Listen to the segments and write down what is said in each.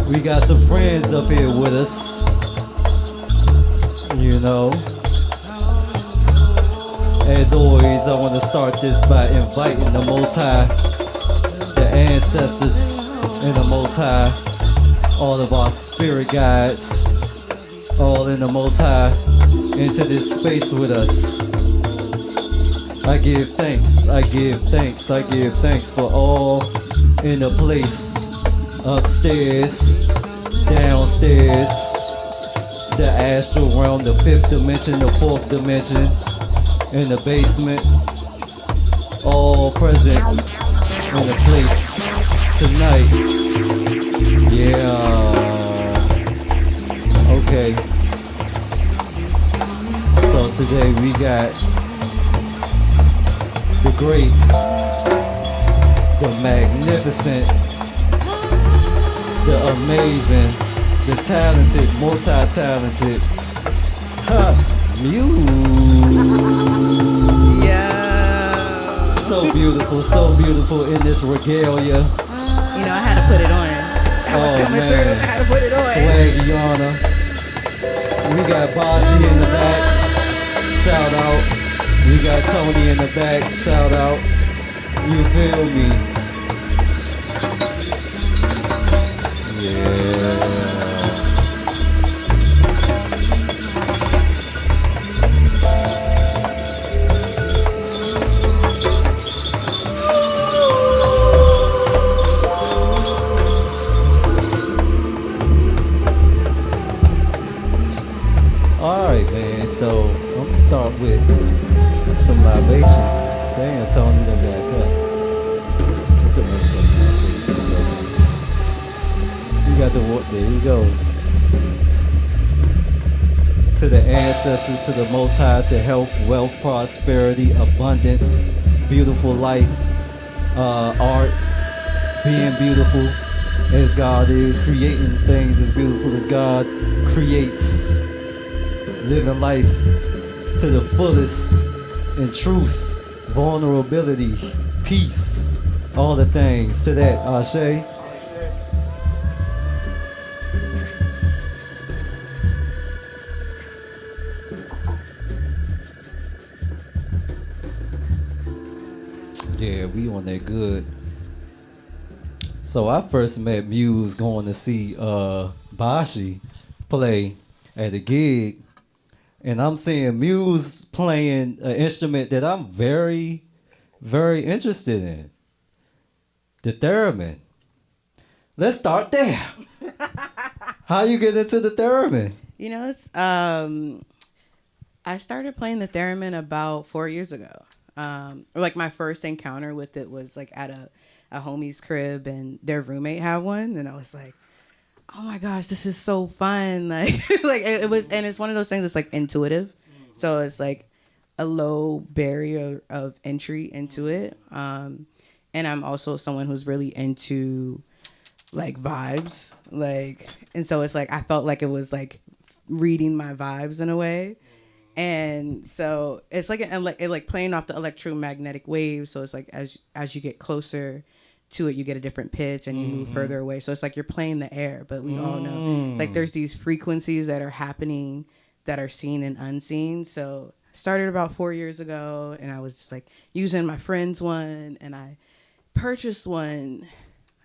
We got some friends up here with us. You know, as always, I want to start this by inviting the Most High, the ancestors in the Most High, all of our spirit guides, all in the Most High, into this space with us. I give thanks, I give thanks, I give thanks for all in the place, upstairs, downstairs, the astral realm, the fifth dimension, the fourth dimension, in the basement, all present in the place tonight. Yeah. Okay. So today we got the great, the magnificent, the amazing, the talented, multi-talented, Muse. Yeah. So beautiful in this regalia. You know, I had to put it on. I was coming through. I had to put it on. Swaggiana. We got Bashi in the back. Shout out. We got Tony in the back. Shout out. You feel me? Yeah. Alright, man, so I'm gonna start with some libations. Damn, Tony done got cut. That's another thing. You got the what? There you go. To the ancestors, to the Most High, to health, wealth, prosperity, abundance, beautiful life, art, being beautiful as God is, creating things as beautiful as God creates. Living life to the fullest in truth, vulnerability, peace, all the things. To that, Ashe. Yeah, we on that good. So I first met Muse going to see Bashi play at a gig. And I'm seeing Muse playing an instrument that I'm very, very interested in. The theremin. Let's start there. How you get into the theremin? You know, it's I started playing the theremin about 4 years ago. Or like my first encounter with it was like at a homie's crib, and their roommate had one, and I was like, oh my gosh, this is so fun. Like like it was, and it's one of those things that's like intuitive. So it's like a low barrier of entry into it. And I'm also someone who's really into like vibes. Like, and so it's like I felt like it was like reading my vibes in a way. And so it's like it like playing off the electromagnetic waves. So it's like as you get closer to it, you get a different pitch and you move further away. So it's like you're playing the air, but we all know like there's these frequencies that are happening that are seen and unseen. So I started about 4 years ago, and I was just like using my friend's one, and I purchased one,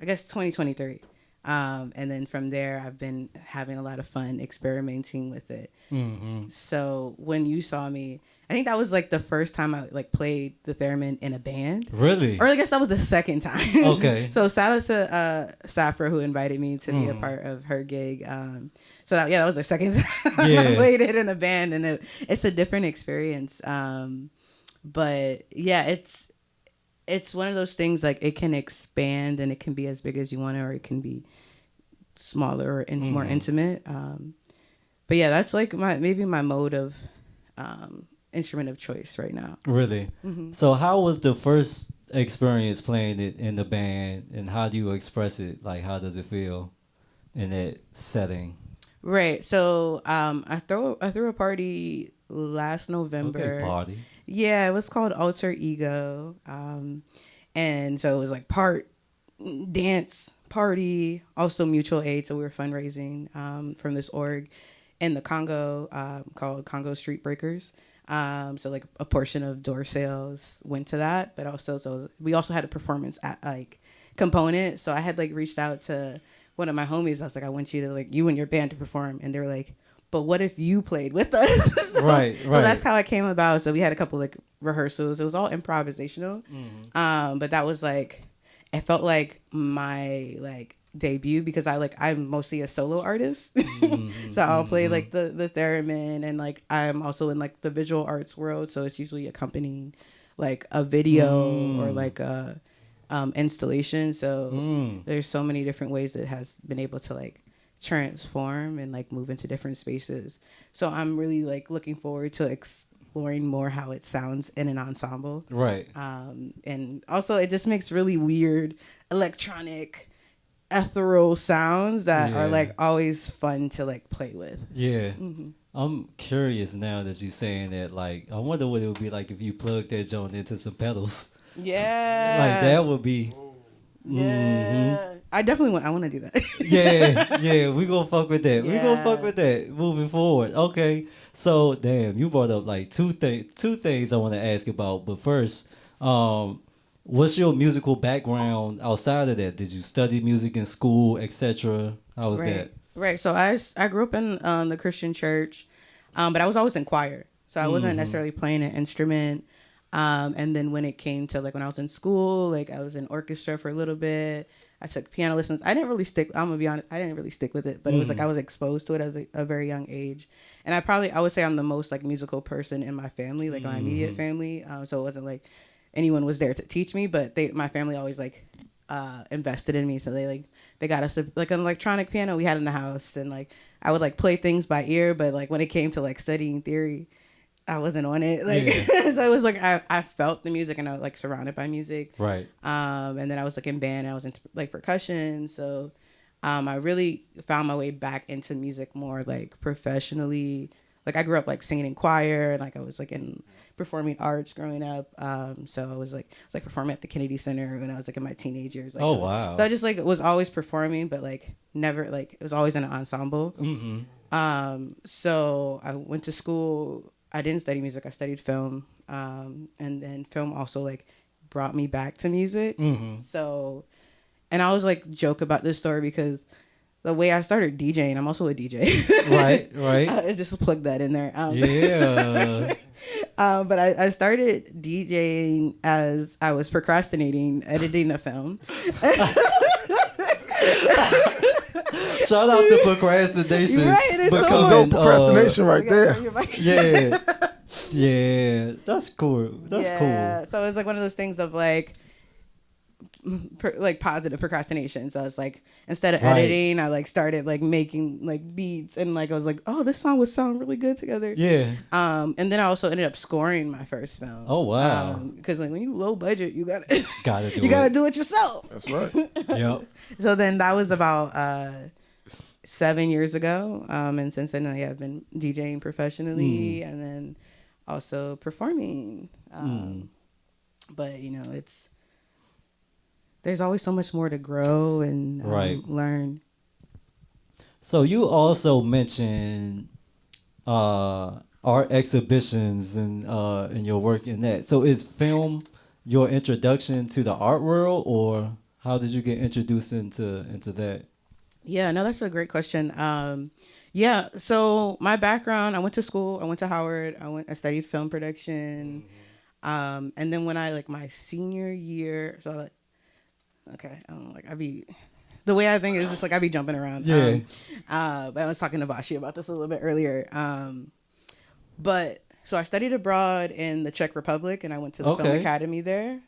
I guess 2023. And then from there, I've been having a lot of fun experimenting with it. So when you saw me, I think that was like the first time I like played the theremin in a band. Really? Or I guess that was the second time. Okay. So shout out to Safra, who invited me to be a part of her gig. So that was the second time I played it in a band, and it's a different experience. But yeah, it's one of those things, like it can expand and it can be as big as you want it, or it can be smaller or more intimate. But yeah, that's like maybe my mode of instrument of choice right now. Really? So how was the first experience playing it in the band, and how do you express it? Like, how does it feel in that setting? Right. So I threw a party last November. Okay, party. Yeah, it was called Alter Ego. And so it was like part dance, party, also mutual aid. So we were fundraising from this org in the Congo called Congo Street Breakers. So like a portion of door sales went to that, but also so we also had a performance component. So I had like reached out to one of my homies. I was like, I want you to like you and your band to perform, and they were like, but what if you played with us? Right. So that's how it came about. So we had a couple like rehearsals. It was all improvisational, but that was like it felt like my like debut because I'm mostly a solo artist. So I'll play like the theremin, and like I'm also in like the visual arts world, so it's usually accompanying like a video or like a installation. So there's so many different ways it has been able to like transform and like move into different spaces. So I'm really like looking forward to exploring more how it sounds in an ensemble. Right. And also it just makes really weird electronic ethereal sounds that are like always fun to like play with. Yeah. I'm curious now that you're saying that. Like, I wonder what it would be like if you plugged that joint into some pedals. Yeah. Like that would be. Yeah. I definitely want to do that. Yeah, we gonna fuck with that. We gonna fuck with that moving forward. Okay, so damn, you brought up like two things I want to ask about. But first, what's your musical background outside of that? Did you study music in school, etc.? How was that? Right. So I grew up in the Christian church, but I was always in choir, so I wasn't necessarily playing an instrument. And then when it came to like when I was in school, like I was in orchestra for a little bit. I took piano lessons. I didn't really stick. I'm gonna be honest. I didn't really stick with it, but it was like I was exposed to it as a very young age, and I would say I'm the most like musical person in my family, like my immediate family. So it wasn't like anyone was there to teach me, but my family always like invested in me. So they got us like an electronic piano we had in the house, and like I would like play things by ear, but like when it came to like studying theory, I wasn't on it. Like, so it was like I felt the music and I was like surrounded by music. Right. And then I was like in band. And I was into like percussion. So I really found my way back into music more like professionally. Like I grew up like singing in choir, and like I was like in performing arts growing up. So I was like performing at the Kennedy Center when I was like in my teenage years. Like, oh wow. So I just like was always performing, but like never like it was always in an ensemble. So I went to school. I didn't study music. I studied film, and then film also like brought me back to music. So, and I always like joke about this story because the way I started DJing, I'm also a DJ. Right. I just plugged that in there. But I started DJing as I was procrastinating editing a film. Shout out to procrastination. Right, but some dope procrastination right there. Yeah, that's cool. That's cool. So it's like one of those things of like positive procrastination. So it's like instead of editing, I like started like making like beats, and like I was like, oh, this song would sound really good together. Yeah. And then I also ended up scoring my first film. Oh wow. Because like when you low budget, you gotta do it yourself. That's right. Yep. So then that was about 7 years ago, and since then I've been DJing professionally and then also performing. But you know, there's always so much more to grow and learn. So you also mentioned art exhibitions and your work in that. So is film your introduction to the art world, or how did you get introduced into that? Yeah, no, that's a great question. So my background, I went to school. I went to Howard. I studied film production. And then when I my senior year, so the way I think is just I be jumping around. Yeah. But I was talking to Bashi about this a little bit earlier. So I studied abroad in the Czech Republic, and I went to the Film Academy there.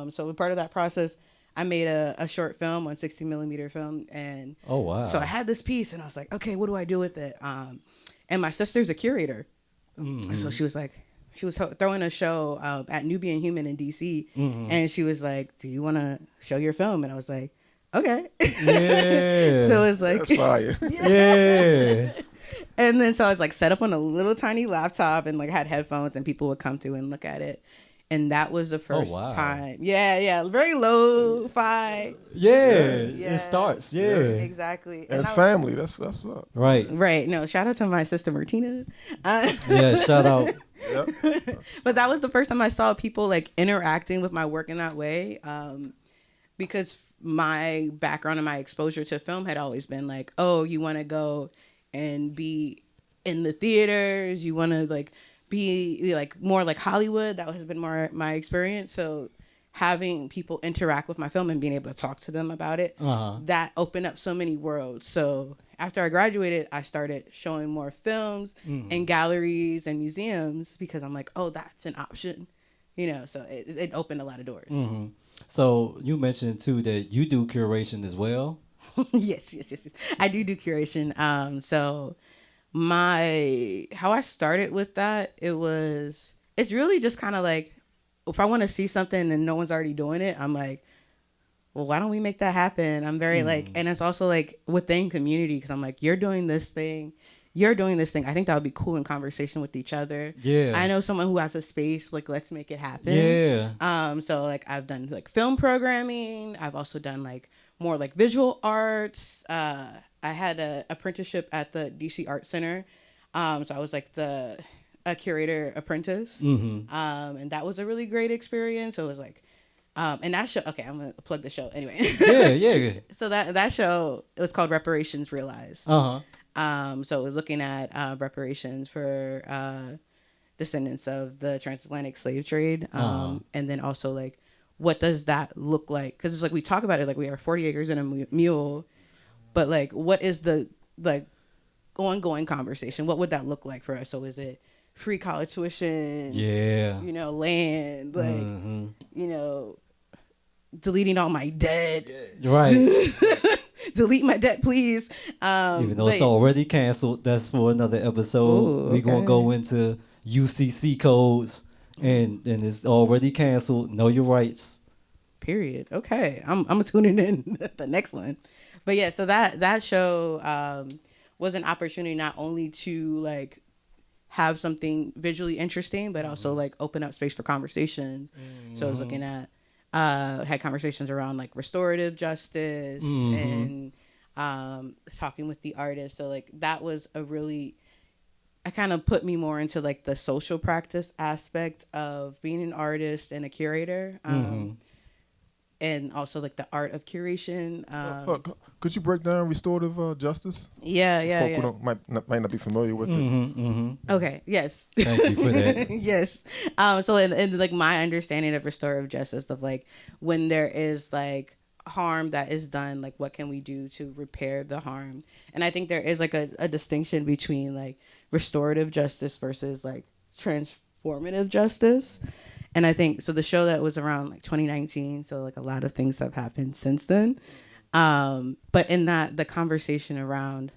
So part of that process, I made a short film on 60 millimeter film, and so I had this piece, and I was like, okay, what do I do with it? And my sister's a curator, and so she was throwing a show at Nubian Human in DC, and she was like, do you want to show your film? And I was like, okay. Yeah. So it was like, that's fire. Yeah. And then so I was set up on a little tiny laptop and had headphones, and people would come through and look at it. And that was the first wow. time. Yeah, very lo-fi. Yeah, Yeah. it starts. Yeah, Exactly. And it's family. That's up. right. Right. No, shout out to my sister Martina. Yeah, shout out. Yep. But that was the first time I saw people like interacting with my work in that way. Because my background and my exposure to film had always been like, oh, you want to go and be in the theaters, you want to like be like more like Hollywood. That has been more my experience. So having people interact with my film and being able to talk to them about it, that opened up so many worlds. So after I graduated, I started showing more films in galleries and museums because I'm like, oh, that's an option, so it opened a lot of doors. So you mentioned too that you do curation as well. Yes. I do curation. So how I started with that, it's really just kind of like, if I want to see something and no one's already doing it, I'm like, well, why don't we make that happen? I'm very like, and it's also like within community, because I'm like, you're doing this thing. I think that would be cool in conversation with each other. Yeah. I know someone who has a space, like, let's make it happen. Yeah. So like I've done like film programming. I've also done like more like visual arts. I had a apprenticeship at the DC Art Center. So I was like a curator apprentice. And that was a really great experience. So it was like, and that show, okay, I'm going to plug the show anyway. Yeah. So that show, it was called Reparations Realized. So it was looking at reparations for descendants of the transatlantic slave trade. And then also like, what does that look like? Because it's like, we talk about it like we are 40 acres and a mule, but like, what is the like ongoing conversation? What would that look like for us? So is it free college tuition? Yeah. Land, like, deleting all my debt. Right. Delete my debt, please. Even though it's already canceled, that's for another episode. We're going to go into UCC codes, and it's already canceled. Know your rights. Period. Okay. I'm tuning in the next one. But yeah, so that show was an opportunity not only to like have something visually interesting, but also like open up space for conversation. So I was looking at had conversations around like restorative justice and talking with the artists. So like that was I kind of put me more into like the social practice aspect of being an artist and a curator. And also like the art of curation. Could you break down restorative justice? Yeah. Folk who might not be familiar with it. Okay. Yes. Thank you for that. Yes. So in like my understanding of restorative justice, of like when there is like harm that is done, like what can we do to repair the harm? And I think there is like a distinction between like restorative justice versus like transformative justice. And I think, so the show that was around like 2019, so like a lot of things have happened since then. But in that, the conversation around,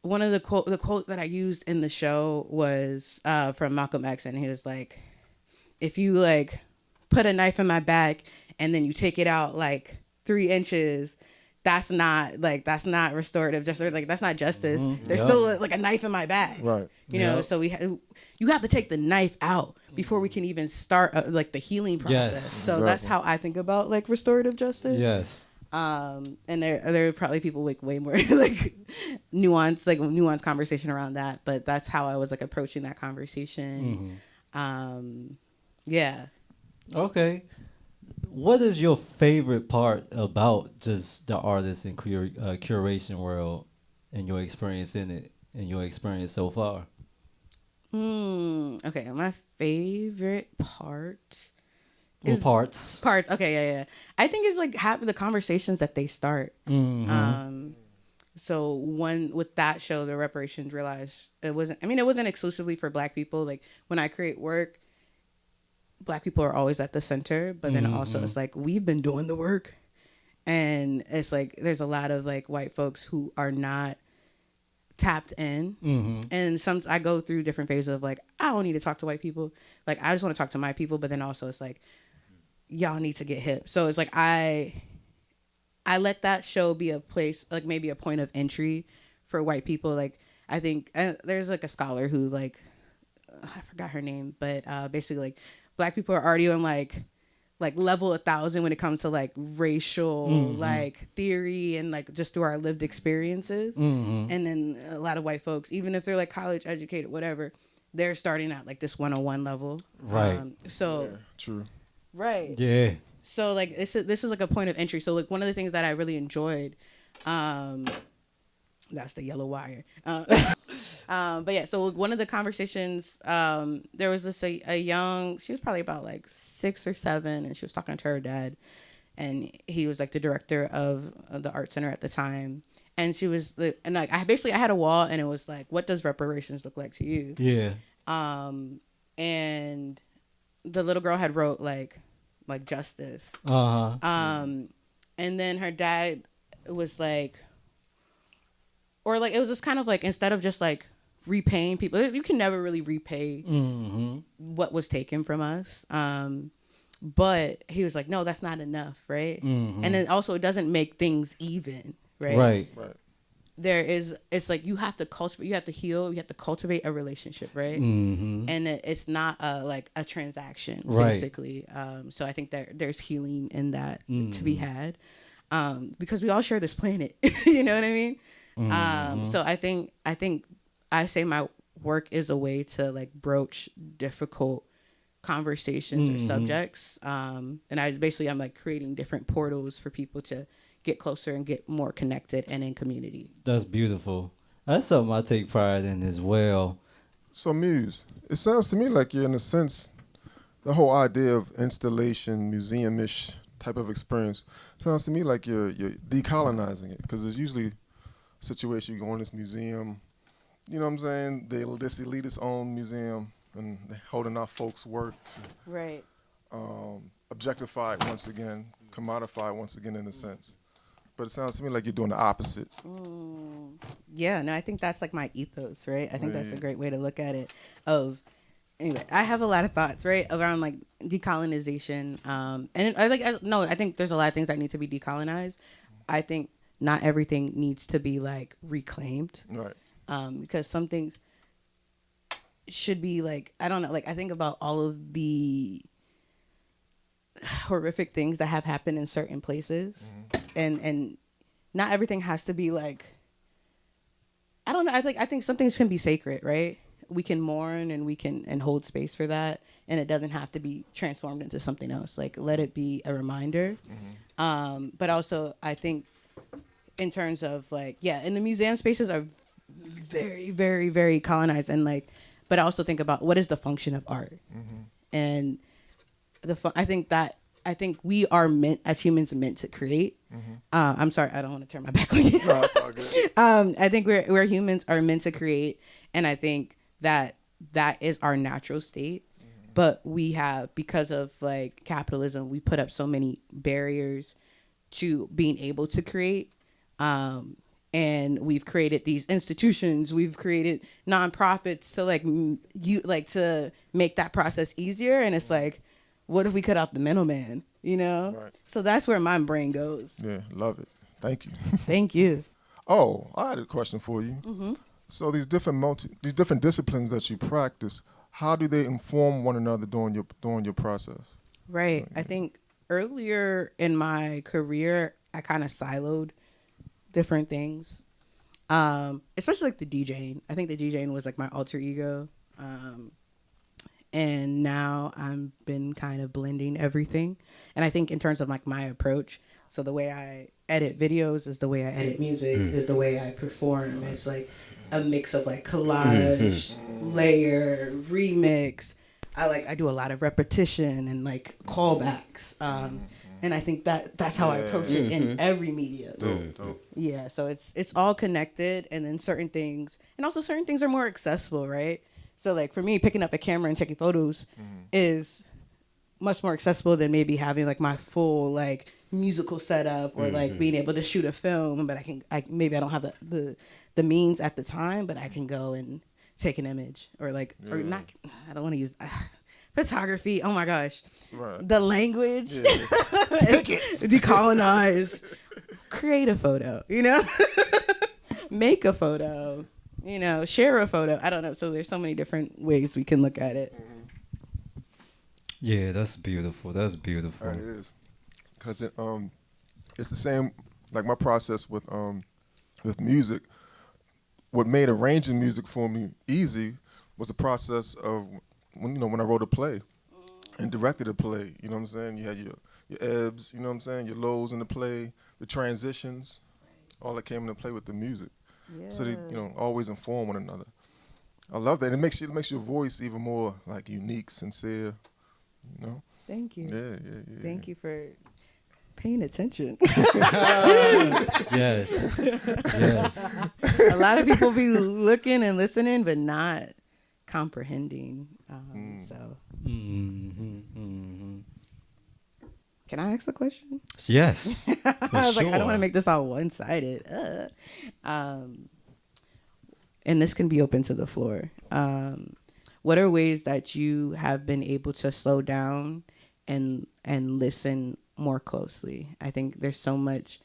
one of the quote that I used in the show was from Malcolm X, and he was like, if you like put a knife in my back and then you take it out like 3 inches, that's not restorative justice. Like that's not justice. There's still like a knife in my back. Right. You know, so you have to take the knife out before we can even start like the healing process. Yes, so that's how I think about like restorative justice. Yes. And there are probably people like way more like nuanced conversation around that, but that's how I was like approaching that conversation. Yeah. Okay. What is your favorite part about just the artist and curation world and your experience in it and your experience so far? Okay, my favorite part is parts. Okay, yeah. I think it's like having the conversations that they start. So one with that show, the Reparations Realized, it wasn't exclusively for Black people. Like when I create work, Black people are always at the center, but then also it's like we've been doing the work, and it's like there's a lot of like white folks who are not tapped in, and I go through different phases of like I don't need to talk to white people, like I just want to talk to my people, but then also it's like y'all need to get hip. So it's like I let that show be a place, like maybe a point of entry for white people. Like I think there's like a scholar who like I forgot her name, but basically like Black people are already on like level 1,000 when it comes to like racial like theory and like just through our lived experiences. And then a lot of white folks, even if they're like college educated, whatever, they're starting at like this 101 level. Right. Yeah, true. Right. Yeah. So like this is like a point of entry. So like one of the things that I really enjoyed, that's the yellow wire. But yeah, so one of the conversations, there was this a young, she was probably about like 6 or 7, and she was talking to her dad, and he was like the director of the art center at the time. And she was, and like I had a wall, and it was like, what does reparations look like to you? Yeah. And the little girl had wrote like justice. And then her dad was like, or like it was just kind of like, instead of just like repaying people, you can never really repay what was taken from us. But he was like, no, that's not enough, right? And then also it doesn't make things even, right? Right. It's like you have to cultivate, you have to heal, you have to cultivate a relationship, right? And it's not like a transaction, basically. So I think that there's healing in that to be had, because we all share this planet. You know what I mean? So I think I say my work is a way to like broach difficult conversations or subjects. And I'm like creating different portals for people to get closer and get more connected and in community. That's beautiful. That's something I take pride in as well. So Muse, it sounds to me like you're, in a sense, the whole idea of installation, museum-ish type of experience, sounds to me like you're decolonizing it, because there's usually a situation, you go in this museum, you know what I'm saying, this elitist-owned museum, and they're holding our folks' work to Right. objectify it once again, commodify it once again in a sense. But it sounds to me like you're doing the opposite. Yeah, no, I think that's like my ethos, right? I think that's a Yeah. great way to look at it. Anyway, I have a lot of thoughts, right, around like decolonization. And I think there's a lot of things that need to be decolonized. I think not everything needs to be like reclaimed. Right. Because some things should be like, I don't know, like I think about all of the horrific things that have happened in certain places, and not everything has to be like, I don't know, I think some things can be sacred, right? We can mourn and we can hold space for that, and it doesn't have to be transformed into something else. Like let it be a reminder. But also I think in terms of like, yeah, and the museum spaces are very, very, very colonized, and like, but I also think about what is the function of art, and I think we are meant as humans to create. I'm sorry, I don't want to turn my back on you. No, it's all good. I think we're humans are meant to create, and I think that is our natural state. But we have, because of like capitalism, we put up so many barriers to being able to create. And we've created these institutions, we've created nonprofits to to make that process easier. And it's like, what if we cut out the middleman, you know? Right. So that's where my brain goes. Yeah, love it. Thank you. Thank you. Oh, I had a question for you. So these different disciplines that you practice, how do they inform one another during your process? Right. I think earlier in my career, I kind of siloed different things, especially like the DJing. I think the DJing was like my alter ego, and now I've been kind of blending everything. And I think in terms of like my approach, so the way I edit videos is the way I edit music, is the way I perform. It's like a mix of like collage, layer, remix. I do a lot of repetition and like callbacks. And I think that's how I approach it in every media. Dope. Yeah, so it's all connected, and then certain things are more accessible, right? So like for me, picking up a camera and taking photos is much more accessible than maybe having like my full like musical setup or like being able to shoot a film. But I don't have the means at the time, but I can go and take an image or like or not. I don't want to use. Photography, oh my gosh. Right. The language. Yeah. Take it. Decolonize. Create a photo, you know? Make a photo, you know, share a photo. I don't know. So there's so many different ways we can look at it. Yeah, that's beautiful. That's All beautiful. right, it is. Cause it's the same like my process with music. What made arranging music for me easy was the process of when I wrote a play and directed a play. You know what I'm saying? You had your ebbs, you know what I'm saying, your lows in the play, the transitions, all that came into play with the music. Yeah. So they always inform one another. I love that. It makes your voice even more like unique, sincere. You know? Thank you. Yeah. Thank you for paying attention. Yes. Yes. A lot of people be looking and listening, but not comprehending. So, Mm-hmm. can I ask a question? Yes. I was like, I don't want sure. to make this all one-sided. And this can be open to the floor. What are ways that you have been able to slow down and listen more closely? I think there's so much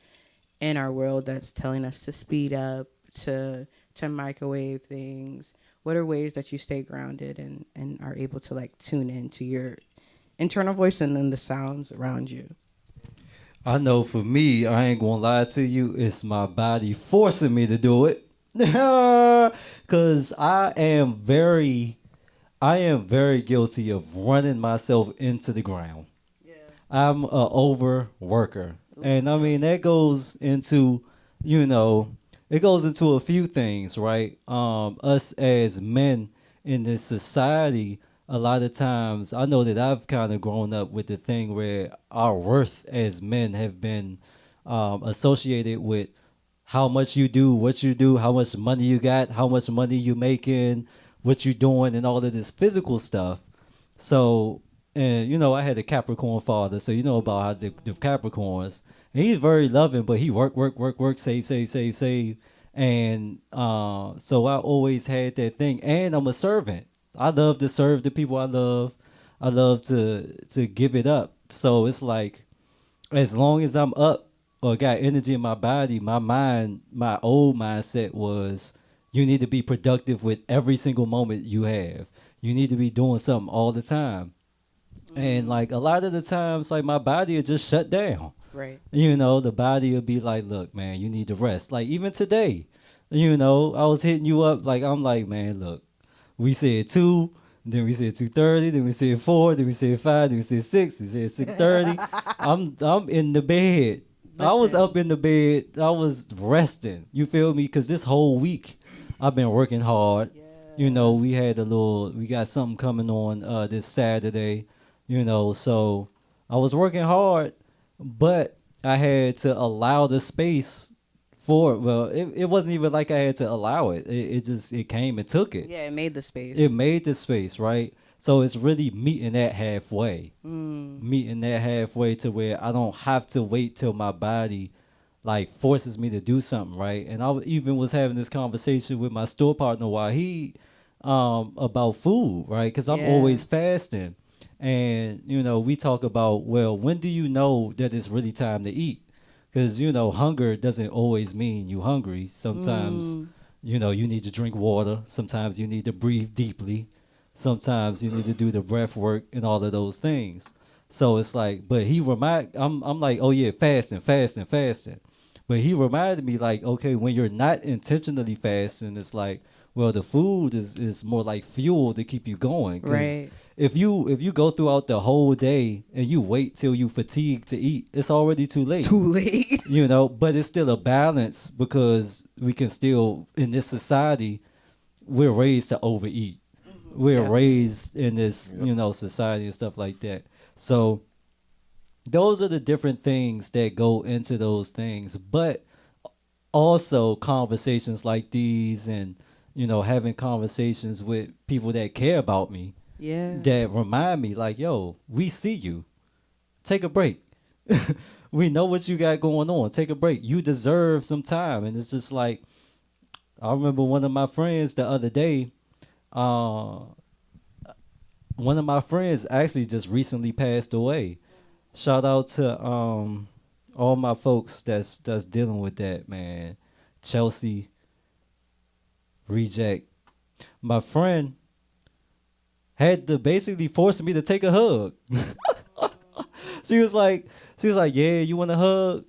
in our world that's telling us to speed up, to microwave things. What are ways that you stay grounded and are able to like tune into your internal voice and then the sounds around you? I know for me, I ain't gonna lie to you, it's my body forcing me to do it. Cause I am very guilty of running myself into the ground. Yeah. I'm a overworker. And I mean that goes into, you know, it goes into a few things, right? Us as men in this society, a lot of times I know that I've kind of grown up with the thing where our worth as men have been associated with how much you do, what you do, how much money you got, how much money you making, what you doing, and all of this physical stuff. So, and I had a Capricorn father, so you know about how the Capricorns. And he's very loving, but he work, save, save, save, save, and so I always had that thing. And I'm a servant. I love to serve the people I love. I love to give it up. So it's like as long as I'm up or got energy in my body, my mind, my old mindset was you need to be productive with every single moment you have. You need to be doing something all the time. And like a lot of the times, like my body would just shut down. Right. The body would be like, look, man, you need to rest. Like even today, I was hitting you up. Like I'm like, man, look, we said 2, then we said 2:30, then we said 4, then we said 5, then we said 6, we said 6:30. I'm in the bed. I was Listen. up in the bed. I was resting. You feel me? Because this whole week I've been working hard. We got something coming on this Saturday. So I was working hard, but I had to allow the space for it. Well, it wasn't even like I had to allow it. It came and took it. Yeah, it made the space. It made the space, right? So it's really meeting that halfway. Mm. Meeting that halfway to where I don't have to wait till my body like forces me to do something, right? And even was having this conversation with my store partner while he about food, right? Because I'm Yeah. always fasting. And, we talk about, well, when do you know that it's really time to eat? Because, hunger doesn't always mean you hungry. Sometimes, you need to drink water. Sometimes you need to breathe deeply. Sometimes you need to do the breath work and all of those things. So it's like, but I'm like, oh yeah, fasting. But he reminded me like, okay, when you're not intentionally fasting, it's like, well, the food is more like fuel to keep you going. 'Cause Right. if you go throughout the whole day and you wait till you fatigue to eat, it's already too late. Too late. But it's still a balance because we can still in this society, we're raised to overeat. We're Yeah. raised in this, society and stuff like that. So those are the different things that go into those things. But also conversations like these and, having conversations with people that care about me Yeah. that remind me like, yo, we see you. Take a break. We know what you got going on. Take a break. You deserve some time. And it's just like, I remember one of my friends the other day, one of my friends actually just recently passed away. Shout out to all my folks that's dealing with that, man. Chelsea, Reject. My friend had to basically force me to take a hug. she was like, yeah, you want a hug?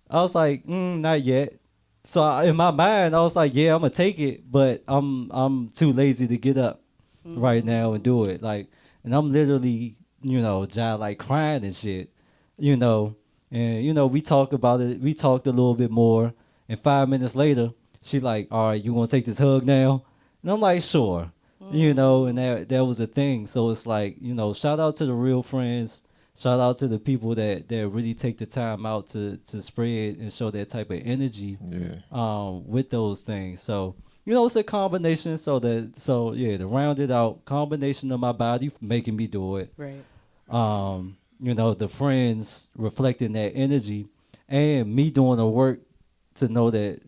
I was like, not yet. So in my mind, I was like, yeah, I'm gonna take it, but I'm too lazy to get up right now and do it. Like, and I'm literally, like crying and shit, and we talked about it. We talked a little bit more, and 5 minutes later, she like, all right, you want to take this hug now? And I'm like, sure, and that was a thing. So it's like, shout out to the real friends. Shout out to the people that really take the time out to spread and show that type of energy with those things. So, it's a combination. To round it out, combination of my body making me do it. Right. The friends reflecting that energy and me doing the work to know that,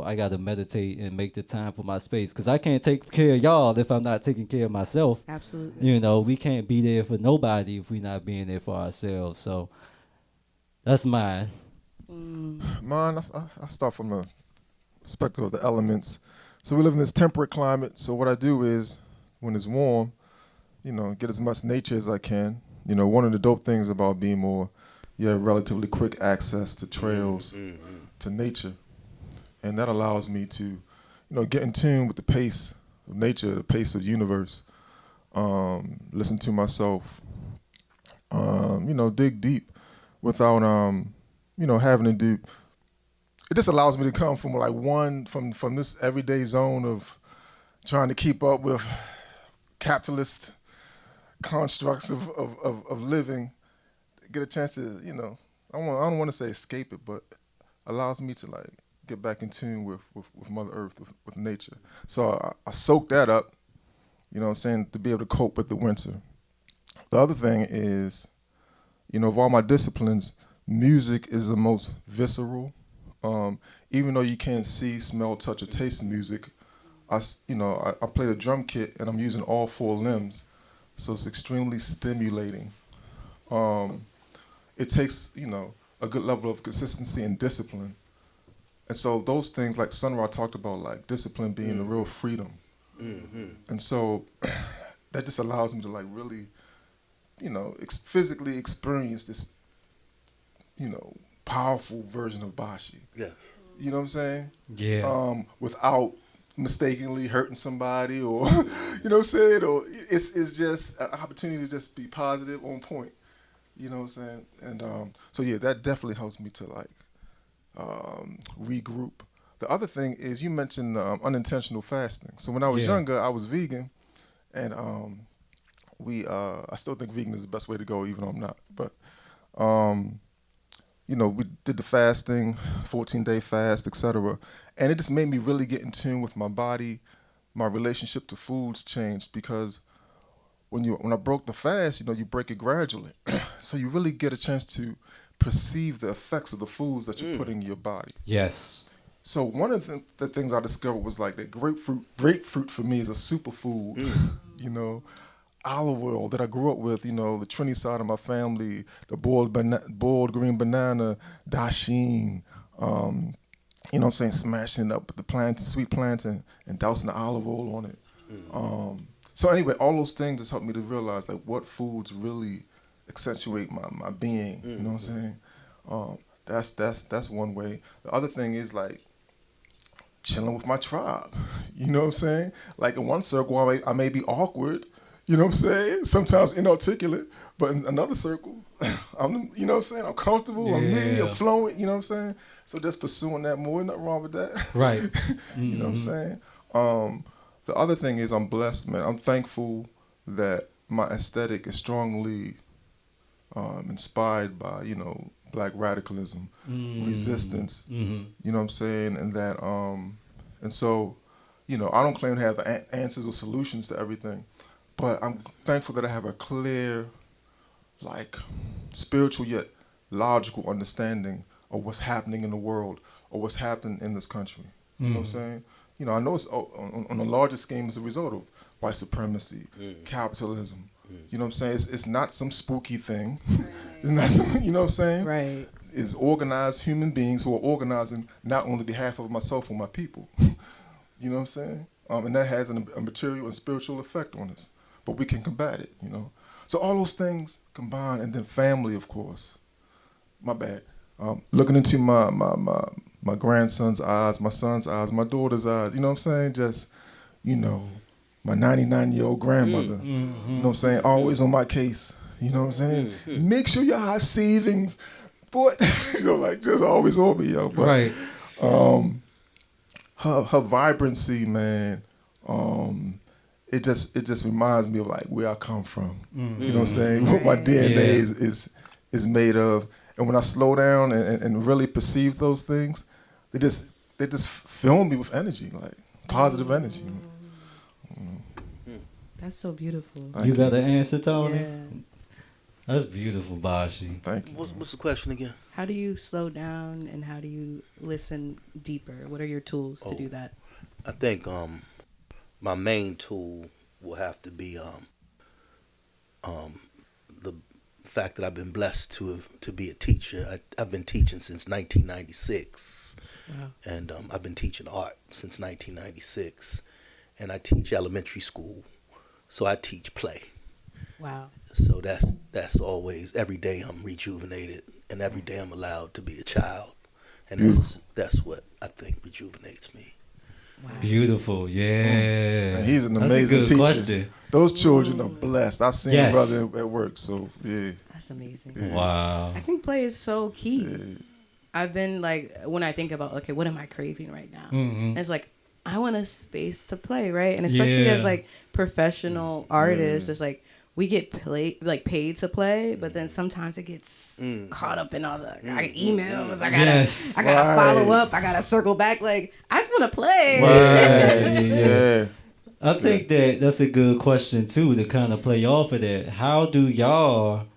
I got to meditate and make the time for my space. Because I can't take care of y'all if I'm not taking care of myself. Absolutely. We can't be there for nobody if we're not being there for ourselves. So that's mine. Mine, I start from the perspective of the elements. So we live in this temperate climate. So what I do is, when it's warm, get as much nature as I can. One of the dope things about being more, you have relatively quick access to trails, to nature. And that allows me to, get in tune with the pace of nature, the pace of the universe, listen to myself, dig deep without, having to do. It just allows me to come from this everyday zone of trying to keep up with capitalist constructs of living, get a chance to, I don't want to say escape it, but allows me to like get back in tune with Mother Earth, with nature. So I soak that up, to be able to cope with the winter. The other thing is, of all my disciplines, music is the most visceral. Even though you can't see, smell, touch, or taste music, I play the drum kit and I'm using all 4 limbs. So it's extremely stimulating. It takes, a good level of consistency and discipline. And so those things, like Sunra talked about, like discipline being the real freedom. And so that just allows me to like really, physically experience this, powerful version of Bashi. Yeah. You know what I'm saying? Yeah. Without mistakenly hurting somebody or, you know what I'm saying? Or it's just an opportunity to just be positive, on point. You know what I'm saying? And so yeah, that definitely helps me to like regroup. The other thing is, you mentioned unintentional fasting. So when I was younger, I was vegan, and I still think vegan is the best way to go, even though I'm not. But we did the fasting, 14-day fast, etc. And it just made me really get in tune with my body. My relationship to foods changed, because when I broke the fast, you break it gradually. So you really get a chance to perceive the effects of the foods that you're putting in your body. Yes. So one of the things I discovered was like that grapefruit for me is a superfood. Olive oil that I grew up with, the Trini side of my family, the boiled green banana, dasheen, smashing it up with the sweet plantain and dousing the olive oil on it. So anyway, all those things just helped me to realize like what foods really accentuate my being. You know what I'm saying? That's one way. The other thing is like chilling with my tribe. You know what I'm saying? Like in one circle, I may be awkward. You know what I'm saying? Sometimes inarticulate, but in another circle, I'm comfortable. I'm me. I'm flowing. You know what I'm saying? So just pursuing that more. Nothing wrong with that. Right. You know what I'm saying? The other thing is I'm blessed, man. I'm thankful that my aesthetic is strongly inspired by, black radicalism, resistance. You know what I'm saying? And that, and so, I don't claim to have the answers or solutions to everything, but I'm thankful that I have a clear, like, spiritual yet logical understanding of what's happening in the world or what's happening in this country. You know what I'm saying? I know it's on a larger scheme as a result of white supremacy, capitalism. You know what I'm saying? It's not some spooky thing. It's not some, you know what I'm saying? Right. It's organized human beings who are organizing not on the behalf of myself or my people. You know what I'm saying? And that has a material and spiritual effect on us. but we can combat it, you know. So all those things combined, and then family, of course. My bad. Looking into my grandson's eyes, my son's eyes, my daughter's eyes, you know what I'm saying? Just, you know, my 99-year-old grandmother, you know what I'm saying? Always on my case, you know what I'm saying? Make sure you have savings, boy, you know, like just always on me, yo. But, Right. Her vibrancy, man, it just reminds me of like where I come from. You know what I'm saying? What my DNA is made of. And when I slow down and really perceive those things, they just fill me with energy, like positive energy. That's so beautiful. You got an answer, Tony? Yeah. That's beautiful, Bashi. Thank you. What's the question again? How do you slow down and how do you listen deeper? What are your tools to do that? I think my main tool will have to be the fact that I've been blessed to be a teacher. I've been teaching since 1996, Wow. and I've been teaching art since 1996, and I teach elementary school, so I teach play. Wow. So that's always, every day I'm rejuvenated, and every day I'm allowed to be a child, and that's what I think rejuvenates me. Wow. Beautiful, yeah. Man, he's an That's a amazing good teacher. question. Those children are blessed. I've seen Yes. brother at work, so yeah. That's amazing. Yeah. Wow. I think play is so key. Yeah. I've been like, when I think about, okay, what am I craving right now? Mhm. It's like, I want a space to play, right? And especially as like professional artists, it's like, we get paid to play, but then sometimes it gets caught up in all the I got emails. I gotta follow up. I gotta circle back. Like, I just want to play. Right. Yeah. I think that's a good question too, to kind of play off of that. How do y'all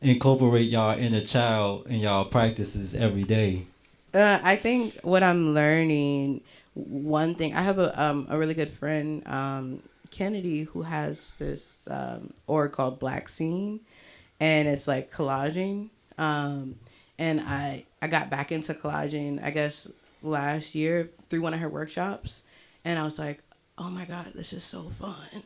incorporate y'all inner child in y'all practices every day? I think what I'm learning, one thing, I have a really good friend, Kennedy, who has this org called Black Scene, and it's like collaging. And I got back into collaging, I guess, last year through one of her workshops, and I was like, oh my God, this is so fun.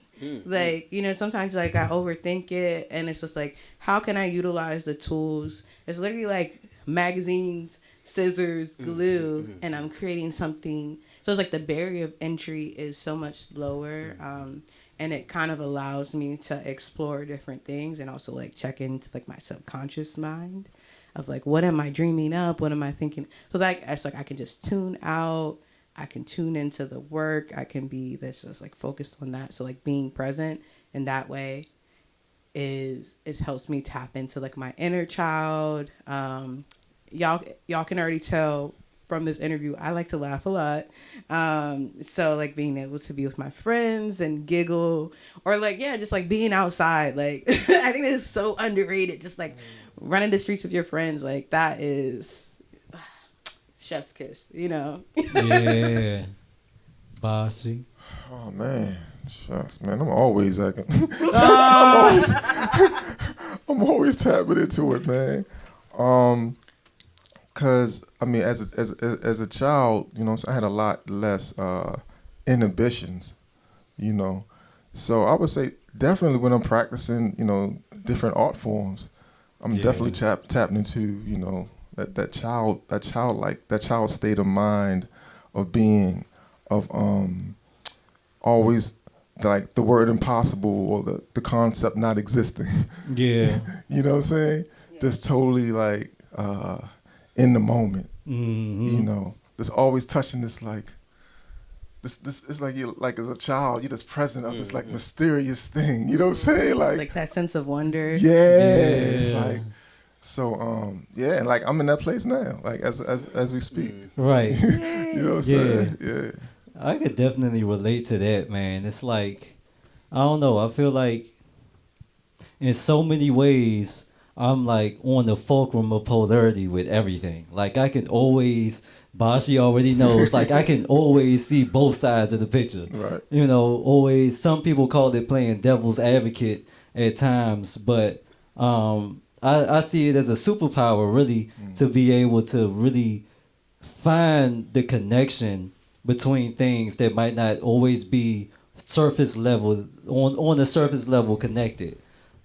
Like, you know, sometimes like I overthink it, and it's just like, how can I utilize the tools? It's literally like magazines, scissors, glue, and I'm creating something. So it's like the barrier of entry is so much lower, and it kind of allows me to explore different things and also like check into like my subconscious mind of like, what am I dreaming up? What am I thinking? So like, it's like I can just tune out. I can tune into the work. I can be this just like focused on that. So like being present in that way is helps me tap into like my inner child. Y'all can already tell from this interview, I like to laugh a lot. So like being able to be with my friends and giggle, or like, yeah, just like being outside. Like, I think that is so underrated. Just like running the streets with your friends. Like that is chef's kiss, you know? Yeah. Bashi. Oh man, shucks, man, I'm always acting. I'm always tapping into it, man. Cause I mean, as a child, you know, I had a lot less inhibitions, you know. So I would say definitely when I'm practicing, you know, different art forms, I'm definitely tapping into, you know, that child state of mind, of being, of always like the word impossible or the concept not existing. Yeah. You know what I'm saying? Yeah. Just totally like in the moment. Mm-hmm. You know, just always touching this like this it's like you like as a child you're just present of this like mysterious thing. You know what I'm saying? Like that sense of wonder. Yeah. It's like. So yeah, and like I'm in that place now, like as we speak. Right. You know what I'm saying? Yeah. I could definitely relate to that, man. It's like, I don't know, I feel like in so many ways I'm like on the fulcrum of polarity with everything. Like I can always, Bashi already knows, like I can always see both sides of the picture. Right. You know, always, some people call it playing devil's advocate at times, but I see it as a superpower, really, to be able to really find the connection between things that might not always be surface level, on the surface level connected,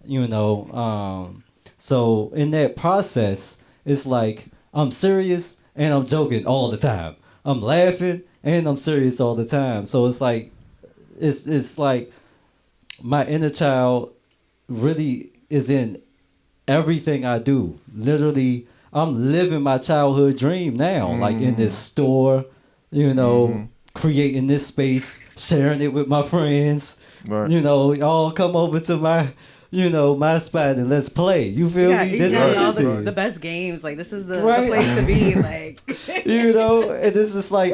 you know. So in that process, it's like I'm serious and I'm joking all the time. I'm laughing and I'm serious all the time. So it's like my inner child really is in everything I do. Literally, I'm living my childhood dream now, like in this store, you know, creating this space, sharing it with my friends. Right. You know, y'all come over to my, you know, my spot and let's play. You feel Yeah, me? you This got is all what it the is. best games. Like this is the Right. place to be. Like You know, and it's just like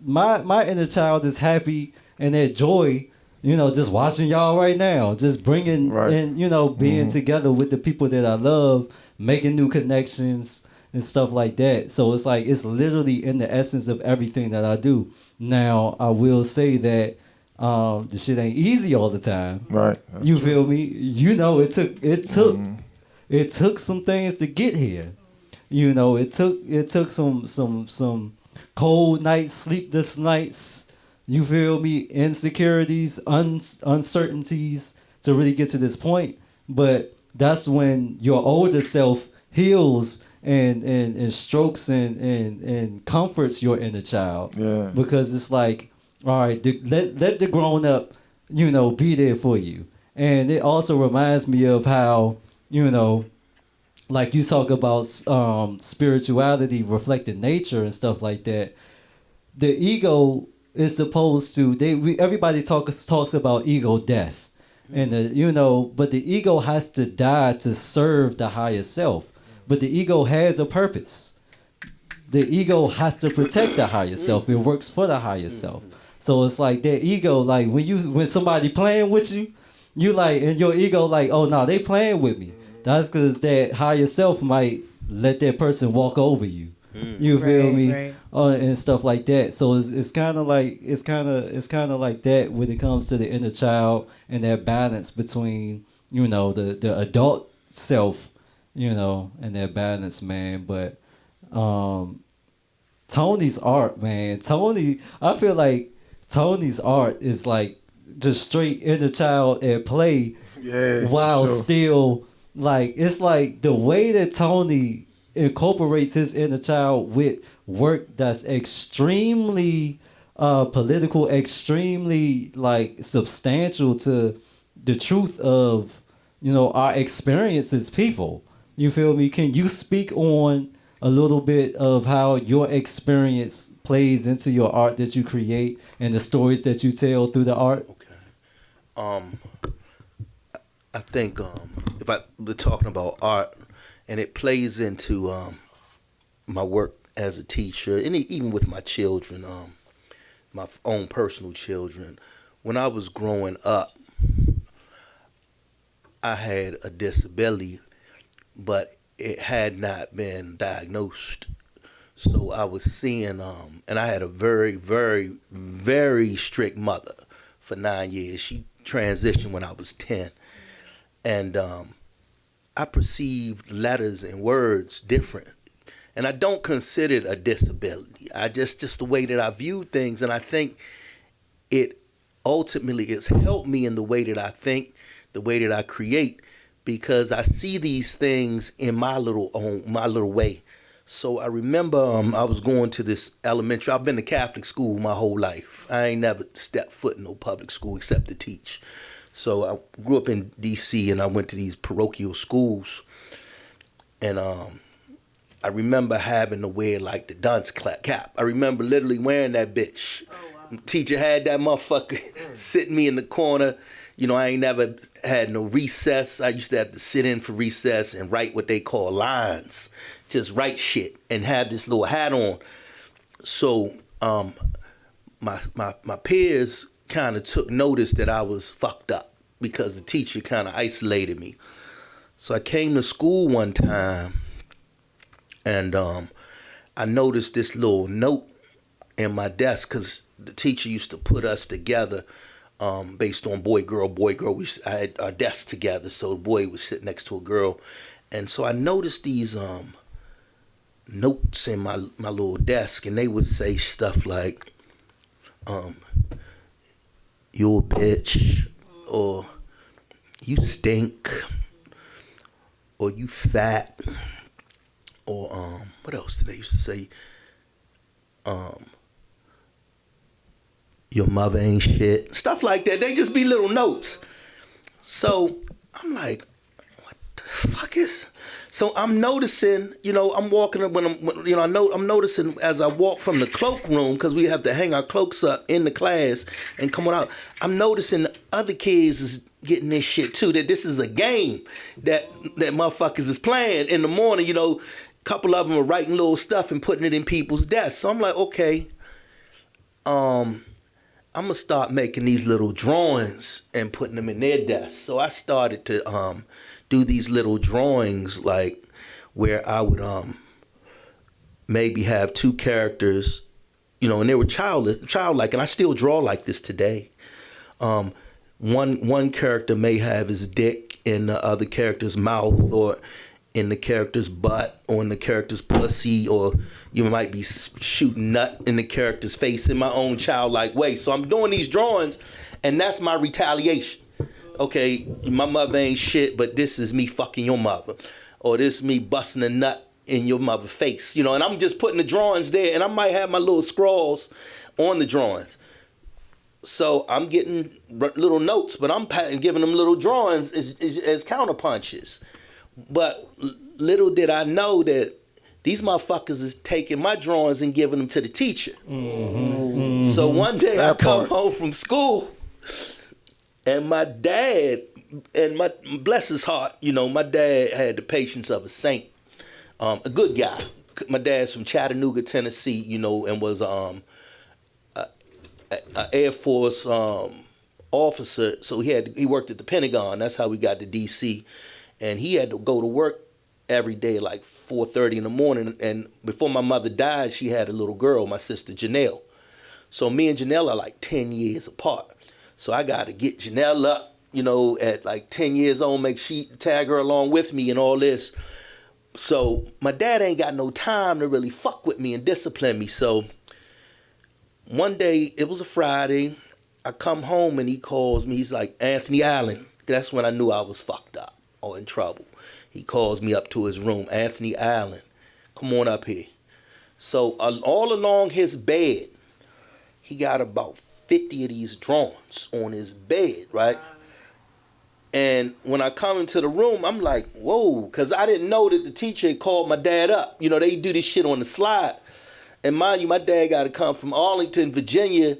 my inner child is happy and that joy, you know, just watching y'all right now, just bringing Right. and, you know, being together with the people that I love, making new connections and stuff like that. So it's like it's literally in the essence of everything that I do. Now I will say that the shit ain't easy all the time. Right. You feel me? You know, it took some things to get here. You know, it took some cold nights, sleepless nights. You feel me? Insecurities, uncertainties to really get to this point. But that's when your older self heals and strokes and comforts your inner child. Yeah. Because it's like, all right, let the grown up, you know, be there for you. And it also reminds me of how, you know, like you talk about spirituality reflecting nature and stuff like that. The ego is supposed to everybody talks about ego death, and you know, but the ego has to die to serve the higher self. But the ego has a purpose. The ego has to protect the higher self. It works for the higher self. So it's like that ego, like when somebody playing with you, you like, and your ego like, oh no, they playing with me. That's because that higher self might let that person walk over you. You feel Right, me? right. And stuff like that. So it's kind of like like that when it comes to the inner child and that balance between, you know, the adult self, you know, and that balance, man. But Tony's art, man. I feel like Tony's art is like just straight inner child at play, Yeah. while sure. still like it's like the way that Tony incorporates his inner child with work that's extremely political, extremely like substantial to the truth of, you know, our experience as people. You feel me? Can you speak on a little bit of how your experience plays into your art that you create and the stories that you tell through the art? Okay. I think if we're talking about art, and it plays into my work as a teacher, and even with my children, my own personal children. When I was growing up, I had a disability, but it had not been diagnosed. So I was seeing, and I had a very, very, very strict mother for 9 years. She transitioned when I was 10. And I perceived letters and words different. And I don't consider it a disability. I just the way that I view things. And I think it ultimately has helped me in the way that I think, the way that I create, because I see these things in my little way. So I remember I was going to this elementary. I've been to Catholic school my whole life. I ain't never stepped foot in no public school except to teach. So I grew up in D.C. and I went to these parochial schools. And I remember having to wear like the dunce cap. I remember literally wearing that bitch. Oh, wow. Teacher had that motherfucker sitting me in the corner. You know, I ain't never had no recess. I used to have to sit in for recess and write what they call lines. Just write shit and have this little hat on. So my peers kind of took notice that I was fucked up because the teacher kind of isolated me. So I came to school one time and I noticed this little note in my desk because the teacher used to put us together based on boy, girl. I had our desks together, so the boy would sit next to a girl. And so I noticed these notes in my little desk, and they would say stuff like, you a bitch, or you stink, or you fat, or what else did they used to say? Your mother ain't shit. Stuff like that. They just be little notes. So I'm like, what the fuck is? So I'm noticing, I'm walking I'm noticing as I walk from the cloakroom, because we have to hang our cloaks up in the class and come on out. I'm noticing other kids is getting this shit too, that this is a game that motherfuckers is playing in the morning. A couple of them are writing little stuff and putting it in people's desks. So I'm like, okay, I'm gonna start making these little drawings and putting them in their desks. So I started to do these little drawings, like where I would maybe have two characters, and they were childlike, and I still draw like this today. One character may have his dick in the other character's mouth, or in the character's butt, or in the character's pussy, or you might be shooting nut in the character's face in my own childlike way. So I'm doing these drawings, and that's my retaliation. Okay, my mother ain't shit, but this is me fucking your mother, or this is me busting a nut in your mother's face, and I'm just putting the drawings there, and I might have my little scrawls on the drawings. So I'm getting little notes, but I'm giving them little drawings as counterpunches. But little did I know that these motherfuckers is taking my drawings and giving them to the teacher. Mm-hmm. So one day I come home from school, and my dad, and bless his heart, my dad had the patience of a saint, a good guy. My dad's from Chattanooga, Tennessee, and was a Air Force officer. So he worked at the Pentagon. That's how we got to D.C. And he had to go to work every day at like 4:30 in the morning. And before my mother died, she had a little girl, my sister Janelle. So me and Janelle are like 10 years apart. So I got to get Janelle up, at like 10 years old, tag her along with me and all this. So my dad ain't got no time to really fuck with me and discipline me. So one day, it was a Friday, I come home and he calls me. He's like, Anthony Allen. That's when I knew I was fucked up or in trouble. He calls me up to his room. Anthony Allen, come on up here. So all along his bed, he got about 50 of these drawings on his bed, right? And when I come into the room, I'm like, whoa, because I didn't know that the teacher had called my dad up. They do this shit on the slide. And mind you, my dad got to come from Arlington, Virginia,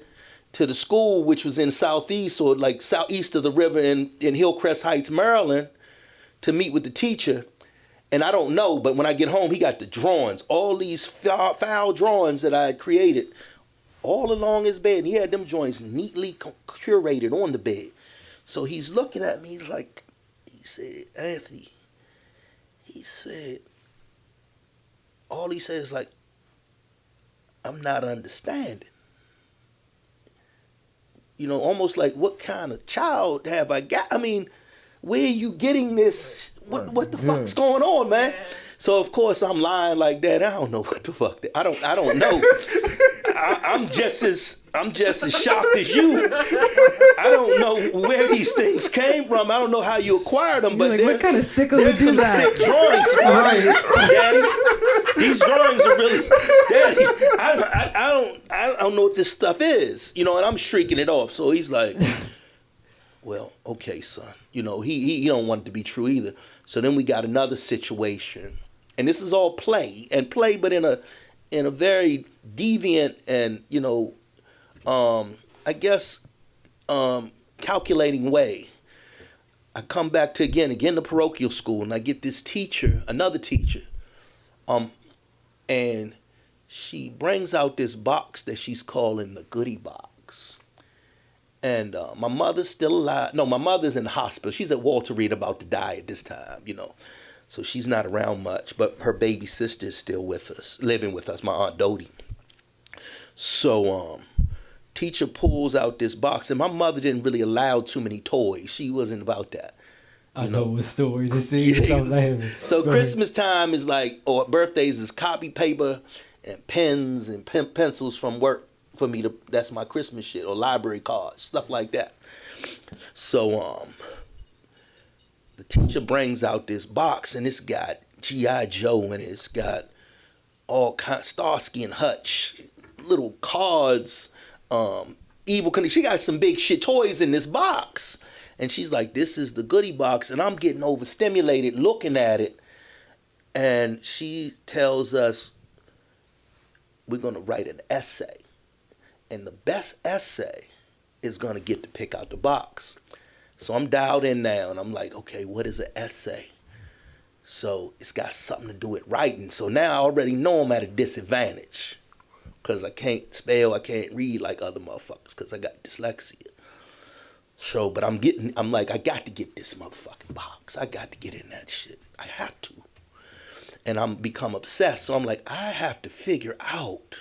to the school, which was in southeast, or like southeast of the river in Hillcrest Heights, Maryland, to meet with the teacher. And I don't know, but when I get home, he got the drawings, all these foul drawings that I had created, all along his bed. And he had them drawings neatly curated on the bed. So he's looking at me, he said, Anthony, all he said is like, I'm not understanding. Almost like, what kind of child have I got? I mean, where are you getting this? What the fuck's going on, man? So of course I'm lying like that. I don't know what the fuck. I don't know. I'm just as shocked as you. I don't know where these things came from. I don't know how you acquired them, but what kind of sicko would there's do some that? sick drawings, Daddy. These drawings are really, Daddy. I don't know what this stuff is, and I'm shrieking it off. So he's like, well, okay, son. He don't want it to be true either. So then we got another situation, and this is all play, but in a very deviant and I guess calculating way. I come back to again the parochial school, and I get this teacher, another teacher, and she brings out this box that she's calling the goodie box. And my mother's still alive. No, my mother's in the hospital. She's at Walter Reed, about to die at this time, So she's not around much, but her baby sister is still with us, living with us, my Aunt Dodie. So teacher pulls out this box, and my mother didn't really allow too many toys. She wasn't about that. I know what story to see. So Christmas time is like, or birthdays is copy paper and pens and pencils from work for me to, that's my Christmas shit, or library cards, stuff like that. So the teacher brings out this box, and it's got G.I. Joe in it. It's got all kind Starsky and Hutch, little cards, evil. She got some big shit toys in this box. And she's like, this is the goodie box. And I'm getting overstimulated looking at it. And she tells us, we're going to write an essay. And the best essay is going to get to pick out the box. So I'm dialed in now, and I'm like, okay, what is an essay? So it's got something to do with writing. So now I already know I'm at a disadvantage because I can't spell, I can't read like other motherfuckers because I got dyslexia. So, but I'm like, I got to get this motherfucking box. I got to get in that shit. I have to. And I'm become obsessed. So I'm like, I have to figure out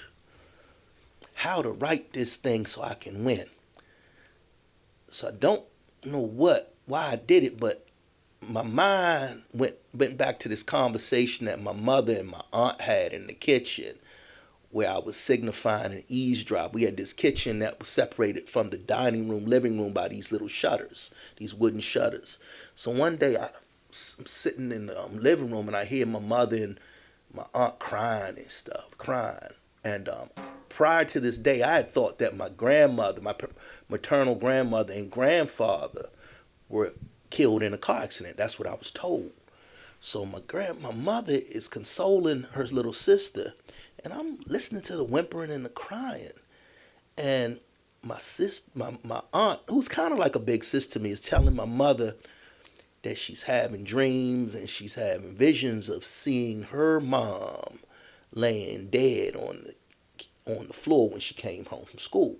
how to write this thing so I can win. So I don't know why I did it, but my mind went back to this conversation that my mother and my aunt had in the kitchen, where I was signifying an eavesdrop. We had this kitchen that was separated from the dining room, living room by these little shutters, these wooden shutters. So one day I'm sitting in the living room, and I hear my mother and my aunt crying and stuff, crying. And prior to this day, I had thought that my grandmother, my maternal grandmother and grandfather were killed in a car accident. That's what I was told. So my mother is consoling her little sister, and I'm listening to the whimpering and the crying. And my aunt, who's kind of like a big sister to me, is telling my mother that she's having dreams and she's having visions of seeing her mom laying dead on the floor when she came home from school.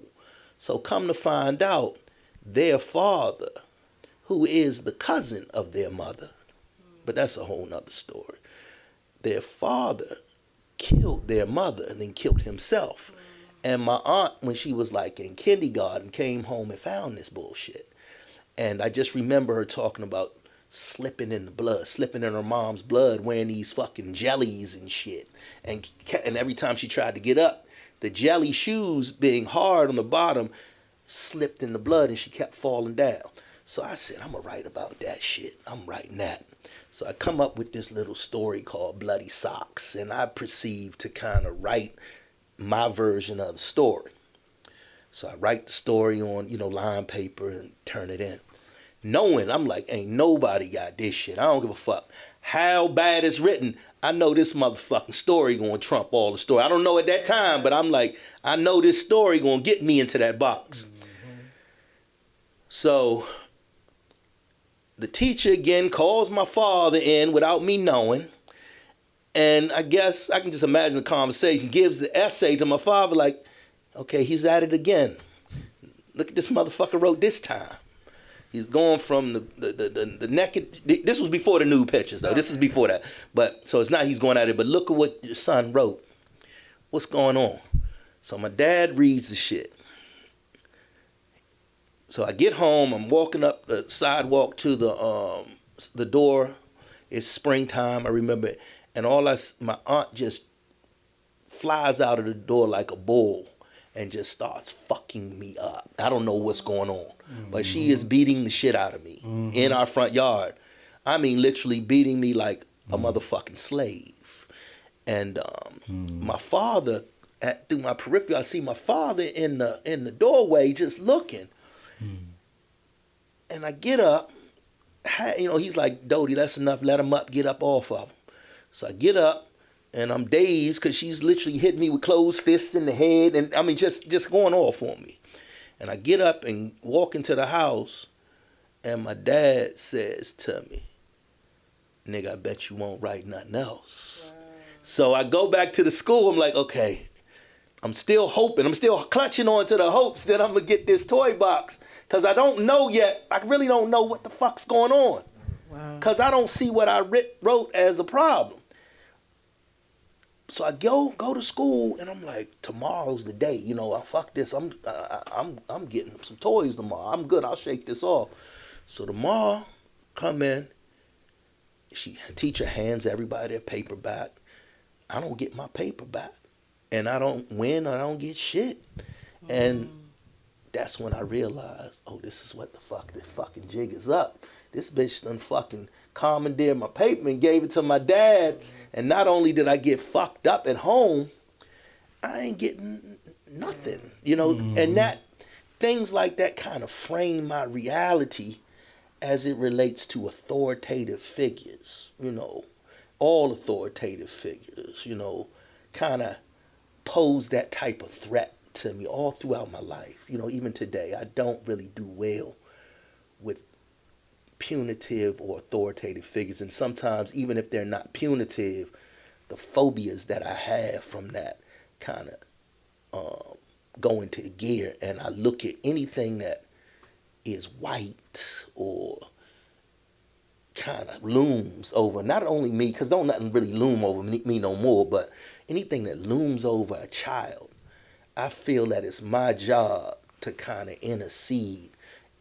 So come to find out, their father, who is the cousin of their mother, but that's a whole nother story. Their father killed their mother and then killed himself. And my aunt, when she was like in kindergarten, came home and found this bullshit. And I just remember her talking about slipping in her mom's blood, wearing these fucking jellies and shit. And every time she tried to get up, the jelly shoes being hard on the bottom slipped in the blood, and she kept falling down. So I said, I'm going to write about that shit. I'm writing that. So I come up with this little story called Bloody Socks, and I proceed to kind of write my version of the story. So I write the story on, line paper and turn it in. Knowing, I'm like, ain't nobody got this shit. I don't give a fuck how bad it's written. I know this motherfucking story going to trump all the story. I don't know at that time, but I'm like, I know this story going to get me into that box. Mm-hmm. So the teacher again calls my father in without me knowing. And I guess I can just imagine the conversation, gives the essay to my father like, okay, he's at it again. Look at this motherfucker wrote this time. He's going from the naked. This was before the nude pictures, though. This is before that. But so it's not he's going at it. But look at what your son wrote. What's going on? So my dad reads the shit. So I get home. I'm walking up the sidewalk to the door. It's springtime. I remember it. And my aunt just flies out of the door like a bull and just starts fucking me up. I don't know what's going on. Mm-hmm. But she is beating the shit out of me in our front yard. I mean, literally beating me like a motherfucking slave. And my father, through my periphery, I see my father in the doorway just looking. And I get up. He's like, Dodie, that's enough. Let him up. Get up off of him. So I get up. And I'm dazed because she's literally hitting me with closed fists in the head. And I mean, just going off on me. And I get up and walk into the house. And my dad says to me, nigga, I bet you won't write nothing else. Wow. So I go back to the school. I'm like, okay, I'm still hoping. I'm still clutching on to the hopes that I'm going to get this toy box. Because I don't know yet. I really don't know what the fuck's going on. Because I don't see what I wrote as a problem. So I go to school, and I'm like, tomorrow's the day. I fuck this. I'm getting some toys tomorrow. I'm good. I'll shake this off. So tomorrow, come in. Teacher hands everybody their paper back. I don't get my paper back, and I don't win. I don't get shit. And that's when I realized, oh, this is what the fucking jig is up. This bitch done fucking commandeered my paper and gave it to my dad. And not only did I get fucked up at home, I ain't getting nothing, you know. And that things like that kind of frame my reality as it relates to authoritative figures, you know. All authoritative figures, you know, kind of pose that type of threat to me all throughout my life. You know, even today, I don't really do well with punitive or authoritative figures. And sometimes, even if they're not punitive, the phobias that I have from that kind of go into gear. And I look at anything that is white or kind of looms over not only me, because don't nothing really loom over me no more, but anything that looms over a child, I feel that it's my job to kind of intercede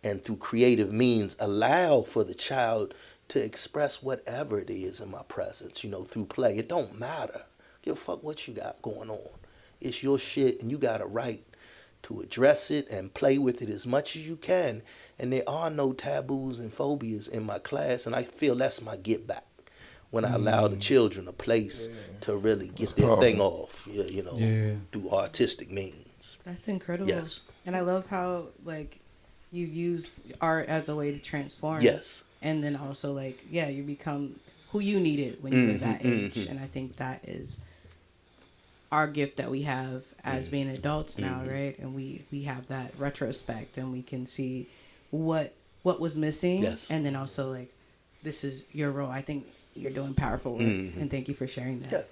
and through creative means allow for the child to express whatever it is in my presence, you know, through play. It don't matter. Give a fuck what you got going on. It's your shit and you got a right to address it and play with it as much as you can. And there are no taboos and phobias in my class, and I feel that's my get back when I allow the children a place to really get their thing off, you know, through artistic means. That's incredible. Yes. And I love how, like, you use art as a way to transform. Yes. And then also, like, you become who you needed when you were that age. And I think that is our gift that we have as being adults now, right? And we have that retrospect and we can see what was missing. Yes. And then also, like, this is your role. I think you're doing powerful work. And thank you for sharing that. Yes.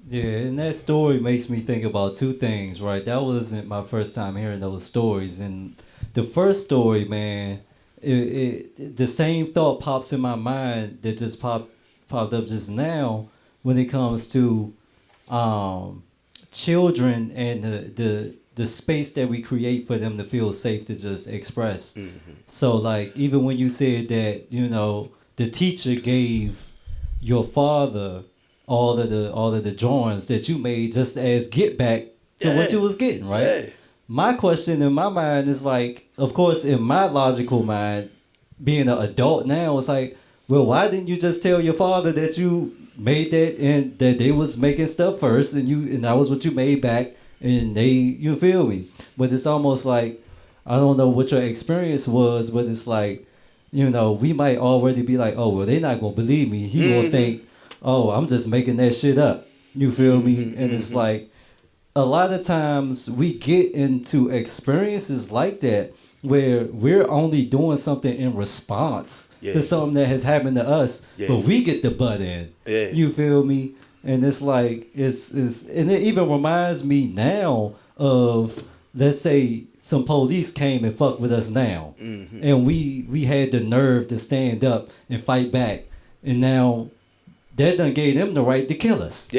Yeah, and that story makes me think about two things, right? That wasn't my first time hearing those stories. And the first story, man, the same thought pops in my mind that just popped up just now when it comes to children and the space that we create for them to feel safe to just express. So, like, even when you said that, you know, the teacher gave your father all of the drawings that you made just as get back to what you was getting, right? Yeah. My question in my mind is, like, of course, in my logical mind, being an adult now, it's like, well, why didn't you just tell your father that you made that and that they was making stuff first and that was what you made back and they, you feel me? But it's almost like, I don't know what your experience was, but it's like, you know, we might already be like, oh, well, they're not going to believe me. He gonna think, oh, I'm just making that shit up. You feel me? And it's like, a lot of times we get into experiences like that where we're only doing something in response to something that has happened to us, but we get the butt in. You feel me? And it's like, it's and it even reminds me now of, let's say some police came and fucked with us now, and we had the nerve to stand up and fight back, and now that done gave them the right to kill us.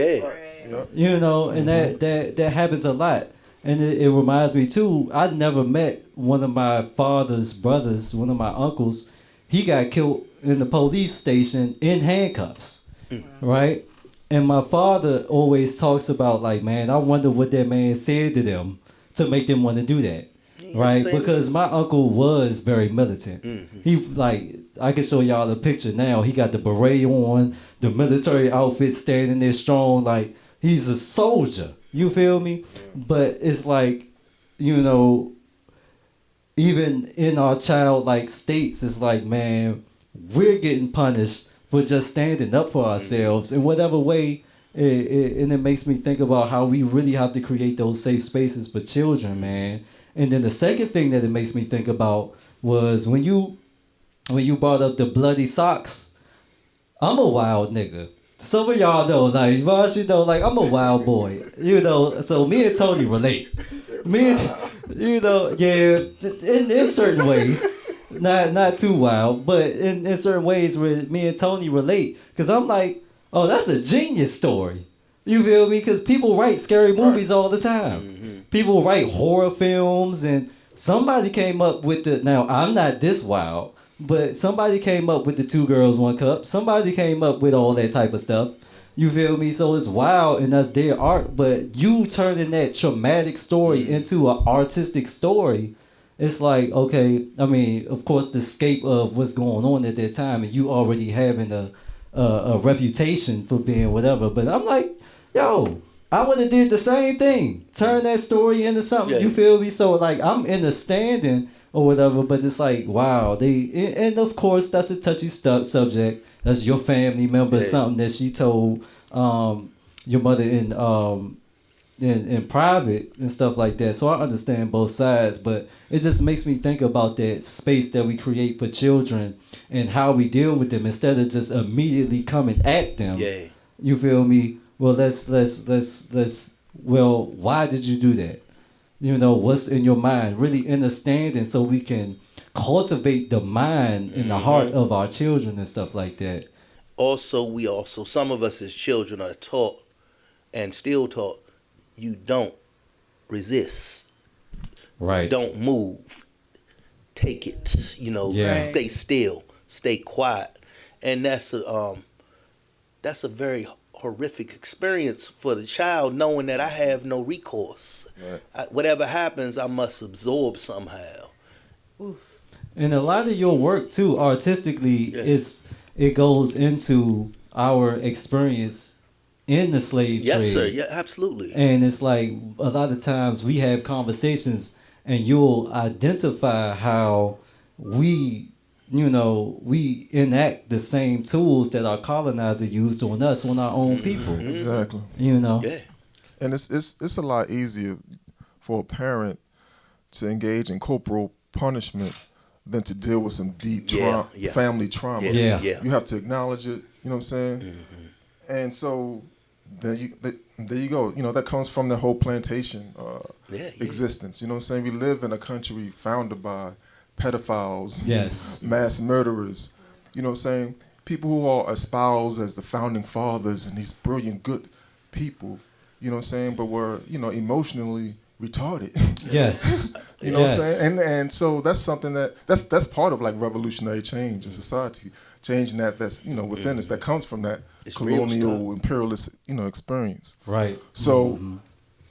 You know, and that happens a lot. And it reminds me too, I never met one of my father's brothers, one of my uncles. He got killed in the police station in handcuffs, right? And my father always talks about, like, man, I wonder what that man said to them to make them want to do that, right? Because my uncle was very militant. He, like, I can show y'all the picture now. He got the beret on, the military outfit, standing there strong, like he's a soldier. You feel me? But it's like, you know, even in our childlike states, it's like, man, we're getting punished for just standing up for ourselves in whatever way. And it makes me think about how we really have to create those safe spaces for children, man. And then the second thing that it makes me think about was when you brought up the bloody socks. I'm a wild nigga. Some of y'all know, like, Bashi know, like, I'm a wild boy, you know, so me and Tony relate. Me and, you know, in certain ways, not too wild, but in certain ways where me and Tony relate, because I'm like, oh, that's a genius story. You feel me? Because people write scary movies all the time. People write horror films, and somebody came up with now, I'm not this wild, but somebody came up with the 2 Girls, 1 Cup. Somebody came up with all that type of stuff. You feel me? So it's wild and that's their art, but you turning that traumatic story into an artistic story. It's like, okay, I mean, of course, the scape of what's going on at that time, and you already having a reputation for being whatever. But I'm like, yo, I would have did the same thing. Turn that story into something. Yeah. You feel me? So like, I'm understanding or whatever, but it's like, wow, and of course, that's a touchy subject. That's your family member, something that she told your mother in private and stuff like that. So I understand both sides, but it just makes me think about that space that we create for children and how we deal with them instead of just immediately coming at them. Yeah. You feel me? Well, let's well, why did you do that? You know, what's in your mind? Really understanding so we can cultivate the mind and the heart of our children and stuff like that. Also, some of us as children are taught and still taught, you don't resist. Right. Don't move. Take it. You know, stay still. Stay quiet. And that's a very horrific experience for the child, knowing that I have no recourse. Right. Whatever happens, I must absorb somehow. Oof. And a lot of your work too, artistically, it goes into our experience in the slave trade. Yes, sir. Yeah, absolutely. And it's like a lot of times we have conversations, and you'll identify how we enact the same tools that our colonizer used on us, on our own people. Exactly. You know. Yeah. And it's a lot easier for a parent to engage in corporal punishment than to deal with some deep family trauma. Yeah. You have to acknowledge it. You know what I'm saying? And so there you go. You know, that comes from the whole plantation existence. You know what I'm saying? We live in a country founded by pedophiles, mass murderers. You know what I'm saying? People who are espoused as the founding fathers and these brilliant, good people. You know what I'm saying? But were, emotionally retarded. Yes. You know what I'm saying? And so that's something that's part of like revolutionary change in society. Changing that's within us, that comes from that colonial imperialist experience. Right. So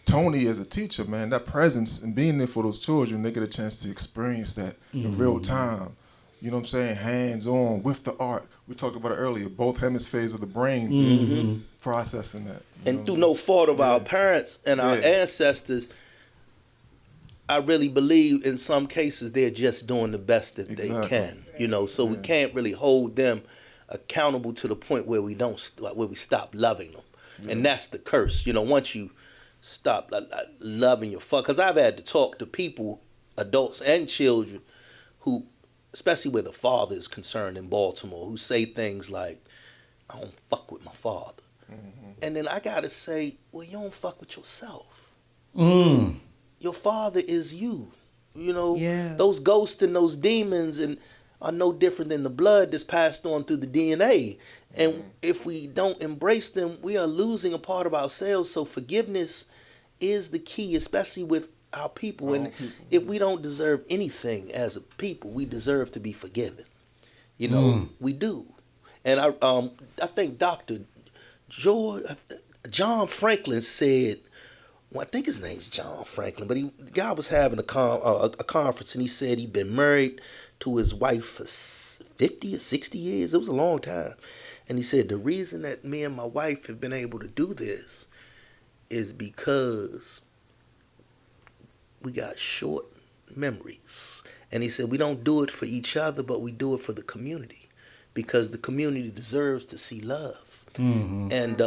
Tony as a teacher, man, that presence and being there for those children, they get a chance to experience that in real time. You know what I'm saying? Hands on with the art. We talked about it earlier. Both hemispheres of the brain processing that. And through no fault of our parents and our ancestors, I really believe in some cases they're just doing the best that they can. So we can't really hold them accountable to the point where we stop loving them. And that's the curse. Once you stop loving your fuck, because I've had to talk to people, adults and children, who, especially where the father is concerned in Baltimore, who say things like, I don't fuck with my father. And then I gotta say, well, you don't fuck with yourself. Your father is you. Those ghosts and those demons are no different than the blood that's passed on through the DNA. And if we don't embrace them, we are losing a part of ourselves. So forgiveness is the key, especially with our people. And if we don't deserve anything as a people, we deserve to be forgiven. We do. And I think Dr. John Franklin said, well, I think his name's John Franklin, but the guy was having a conference, and he said he'd been married to his wife for 50 or 60 years. It was a long time. And he said, the reason that me and my wife have been able to do this is because we got short memories. And he said, we don't do it for each other, but we do it for the community, because the community deserves to see love. And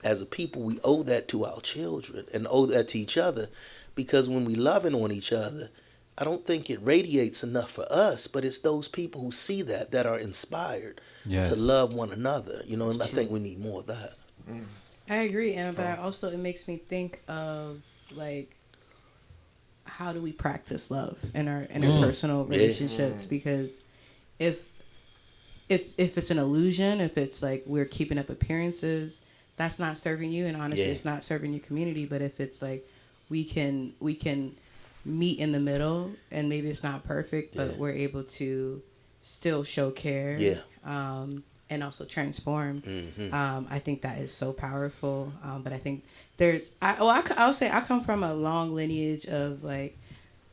as a people, we owe that to our children and owe that to each other, because when we loving on each other, I don't think it radiates enough for us, but it's those people who see that are inspired to love one another, and I think we need more of that. I agree, but also it makes me think of like, how do we practice love in our interpersonal relationships? Because if it's an illusion, if it's like we're keeping up appearances, that's not serving you, and honestly, it's not serving your community. But if it's like we can meet in the middle, and maybe it's not perfect, but we're able to still show care, and also transform. Mm-hmm. I think that is so powerful. But I think I'll say I come from a long lineage of like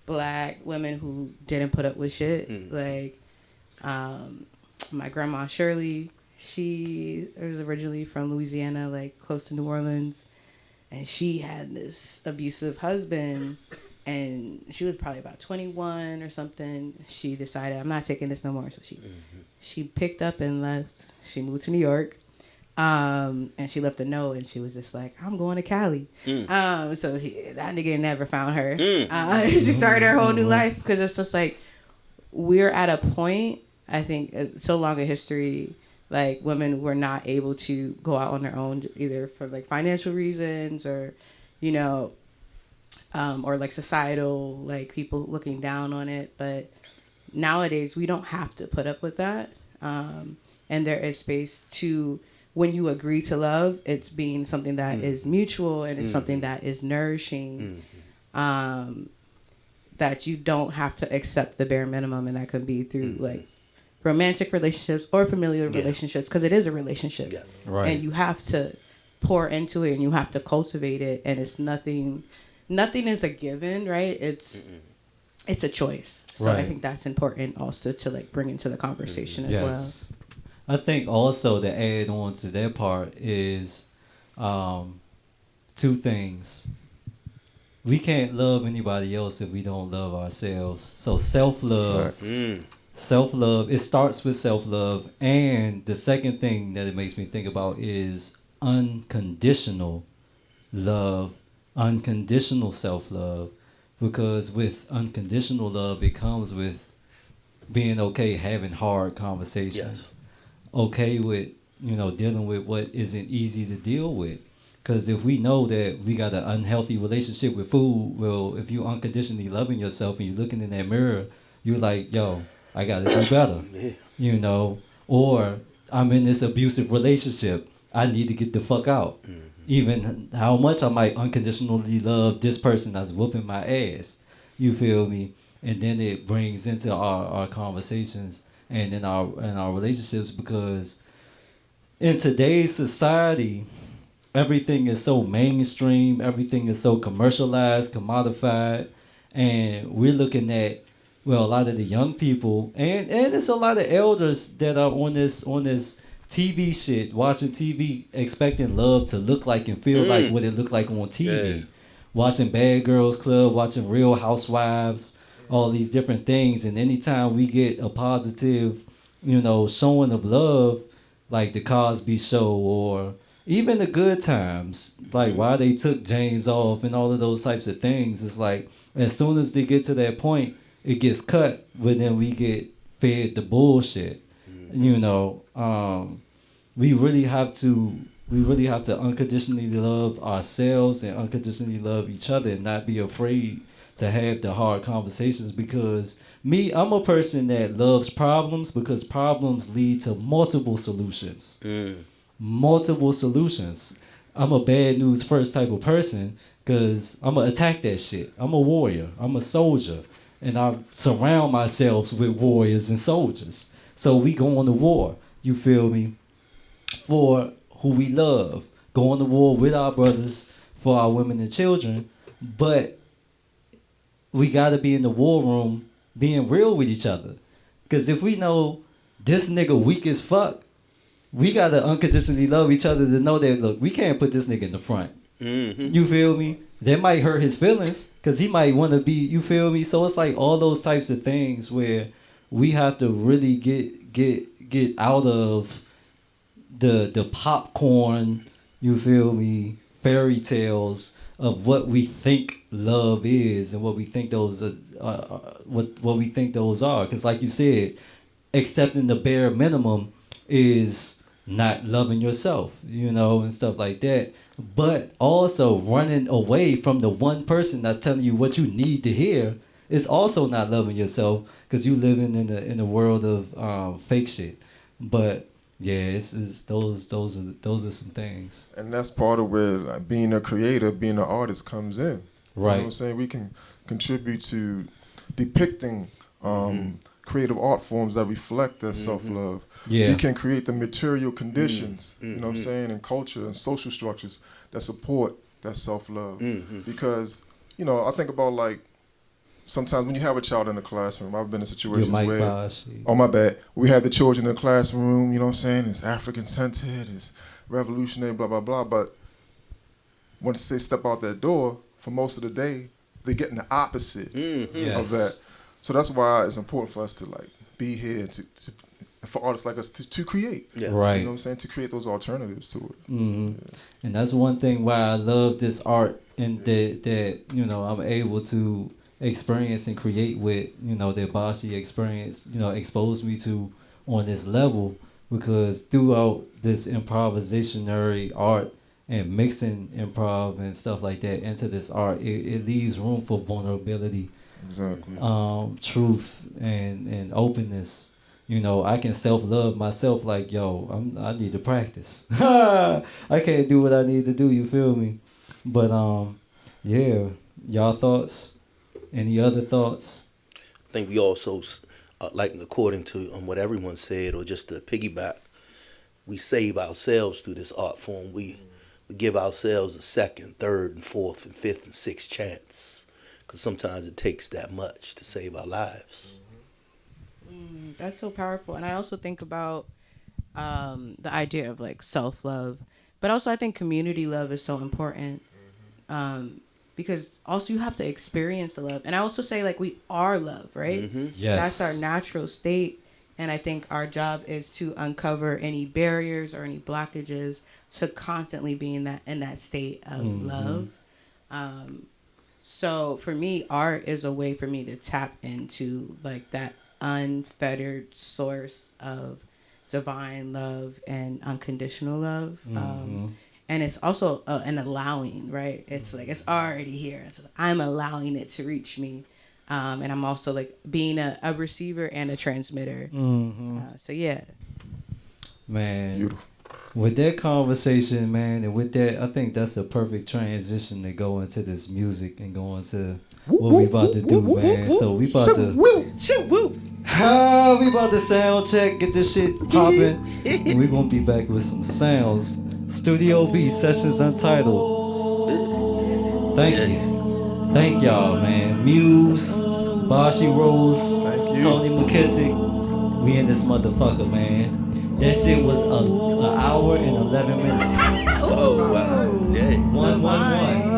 Black women who didn't put up with shit. Like my grandma Shirley, she was originally from Louisiana, like close to New Orleans, and she had this abusive husband. And she was probably about 21 or something. She decided, I'm not taking this no more. So she picked up and left. She moved to New York. And she left a note, and she was just like, I'm going to Cali. So that nigga never found her. She started her whole new life, because it's just like, we're at a point, I think, so long in history, like women were not able to go out on their own, either for like financial reasons or, you know, or like societal, like people looking down on it. But nowadays we don't have to put up with that. And there is space to, when you agree to love, it's being something that is mutual, and it's something that is nourishing, that you don't have to accept the bare minimum. And that could be through like romantic relationships or familiar relationships, because it is a relationship. Right. And you have to pour into it, and you have to cultivate it. And it's nothing is a given, right? It's a choice. So I think that's important also to like bring into the conversation as well. I think also to add on to that part is two things. We can't love anybody else if we don't love ourselves. So self-love, it starts with self-love. And the second thing that it makes me think about is unconditional love, unconditional self-love. Because with unconditional love, it comes with being okay having hard conversations. Okay with, dealing with what isn't easy to deal with. Because if we know that we got an unhealthy relationship with food, well, if you unconditionally loving yourself and you're looking in that mirror, you're like, yo, I got to do better, or I'm in this abusive relationship. I need to get the fuck out. Even how much I might unconditionally love this person that's whooping my ass. You feel me? And then it brings into our conversations and in our relationships, because in today's society, everything is so mainstream, everything is so commercialized, commodified, and we're looking at, well, a lot of the young people, and it's a lot of elders that are on this TV shit, watching TV, expecting love to look like and feel like what it looked like on TV. Watching Bad Girls Club, watching Real Housewives, all these different things. And anytime we get a positive, showing of love, like the Cosby Show or even the Good Times, like why they took James off and all of those types of things, it's like as soon as they get to that point, it gets cut, but then we get fed the bullshit. We really have to unconditionally love ourselves and unconditionally love each other, and not be afraid to have the hard conversations. Because I'm a person that loves problems, because problems lead to multiple solutions. Multiple solutions. I'm a bad news first type of person, because I'm gonna attack that shit. I'm a warrior. I'm a soldier, and I surround myself with warriors and soldiers. So we go on to war, you feel me, for who we love. Go on to war with our brothers, for our women and children. But we got to be in the war room being real with each other. Because if we know this nigga weak as fuck, we got to unconditionally love each other to know that, look, we can't put this nigga in the front. You feel me? That might hurt his feelings, because he might want to be, you feel me? So it's like all those types of things where we have to really get out of the popcorn, you feel me, fairy tales of what we think love is and what we think those what we think those are. Because like you said, accepting the bare minimum is not loving yourself, and stuff like that. But also running away from the one person that's telling you what you need to hear is also not loving yourself, because you living in a world of fake shit. But yeah, it's those are some things. And that's part of where like, being a creator, being an artist comes in. Right. You know what I'm saying? We can contribute to depicting creative art forms that reflect that self-love. Yeah. We can create the material conditions, you know what I'm saying, and culture and social structures that support that self-love. Because, you know, I think about like, sometimes when you have a child in the classroom, I've been in situations where, Bashi. oh my bad, we have the children in the classroom, you know what I'm saying, it's African-centered, it's revolutionary, blah, blah, blah, but once they step out that door, for most of the day, they're getting the opposite of that. So that's why it's important for us to like be here to for artists like us to create. Yes. Right. You know what I'm saying? To create those alternatives to it. And that's one thing why I love this art and that you know I'm able to experience and create with, you know, that Bashi experience, you know, exposed me to on this level, because throughout this improvisationary art and mixing improv and stuff like that into this art, it leaves room for vulnerability, Exactly. truth and openness. You know, I can self-love myself like, yo, I need to practice. I can't do what I need to do, you feel me? But yeah, y'all thoughts? Any other thoughts? I think we also, like according to what everyone said, or just to piggyback, we save ourselves through this art form. We give ourselves a second, third, and fourth, and fifth, and sixth chance, because sometimes it takes that much to save our lives. That's so powerful. And I also think about the idea of like self-love, but also I think community love is so important, because also you have to experience the love. And I also say like we are love, right? Yes. That's our natural state. And I think our job is to uncover any barriers or any blockages to constantly be in that state of love. So for me, art is a way for me to tap into like that unfettered source of divine love and unconditional love. And it's also an allowing, right? It's like it's already here. It's like, I'm allowing it to reach me. And I'm also like being a receiver and a transmitter. So yeah. Man. Beautiful. With that conversation, man, and with that, I think that's a perfect transition to go into this music and go into what we about to do, man. So we about to we about to sound check, get this shit popping, and we gonna be back with some sounds. Studio B Sessions Untitled. Thank y'all, man. Muse, Bashi Rose, Thank you. Tony McKissic. We in this motherfucker, man. That shit was an hour and 11 minutes. Oh, wow. Yeah. 111.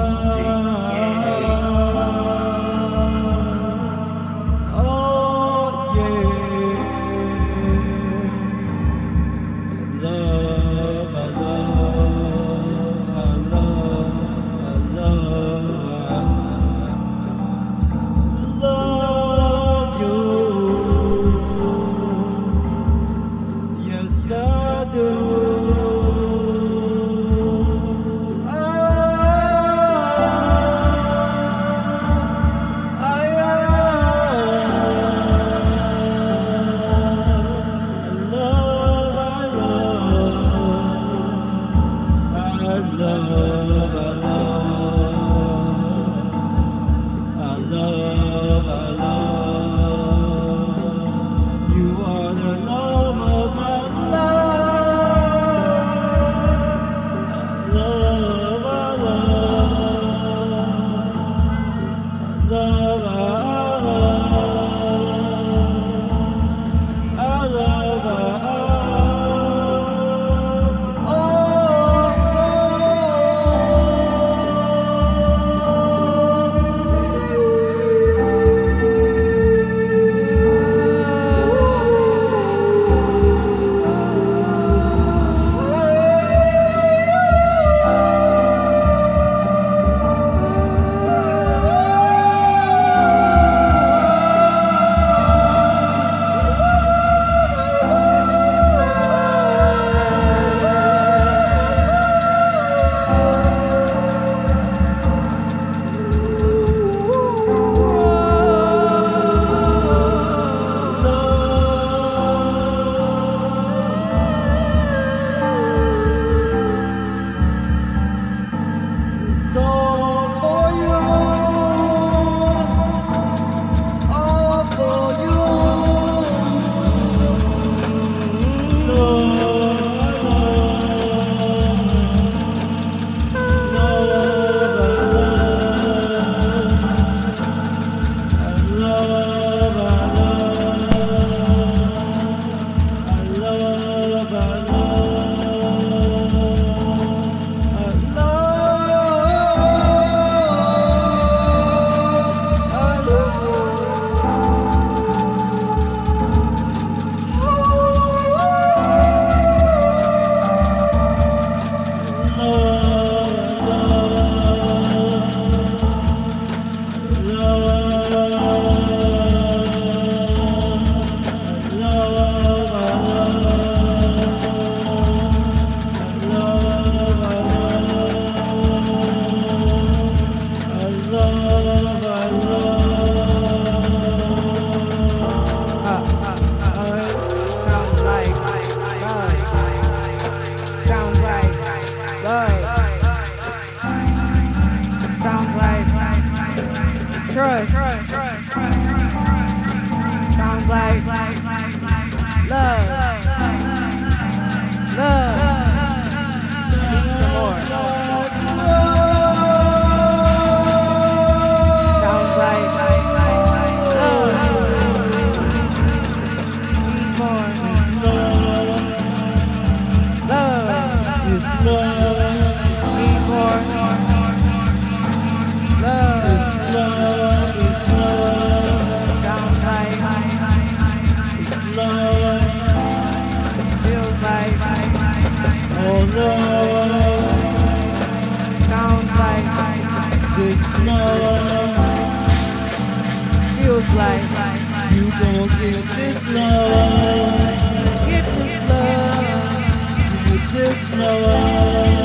You gon' get this love. Get this love. Get this love.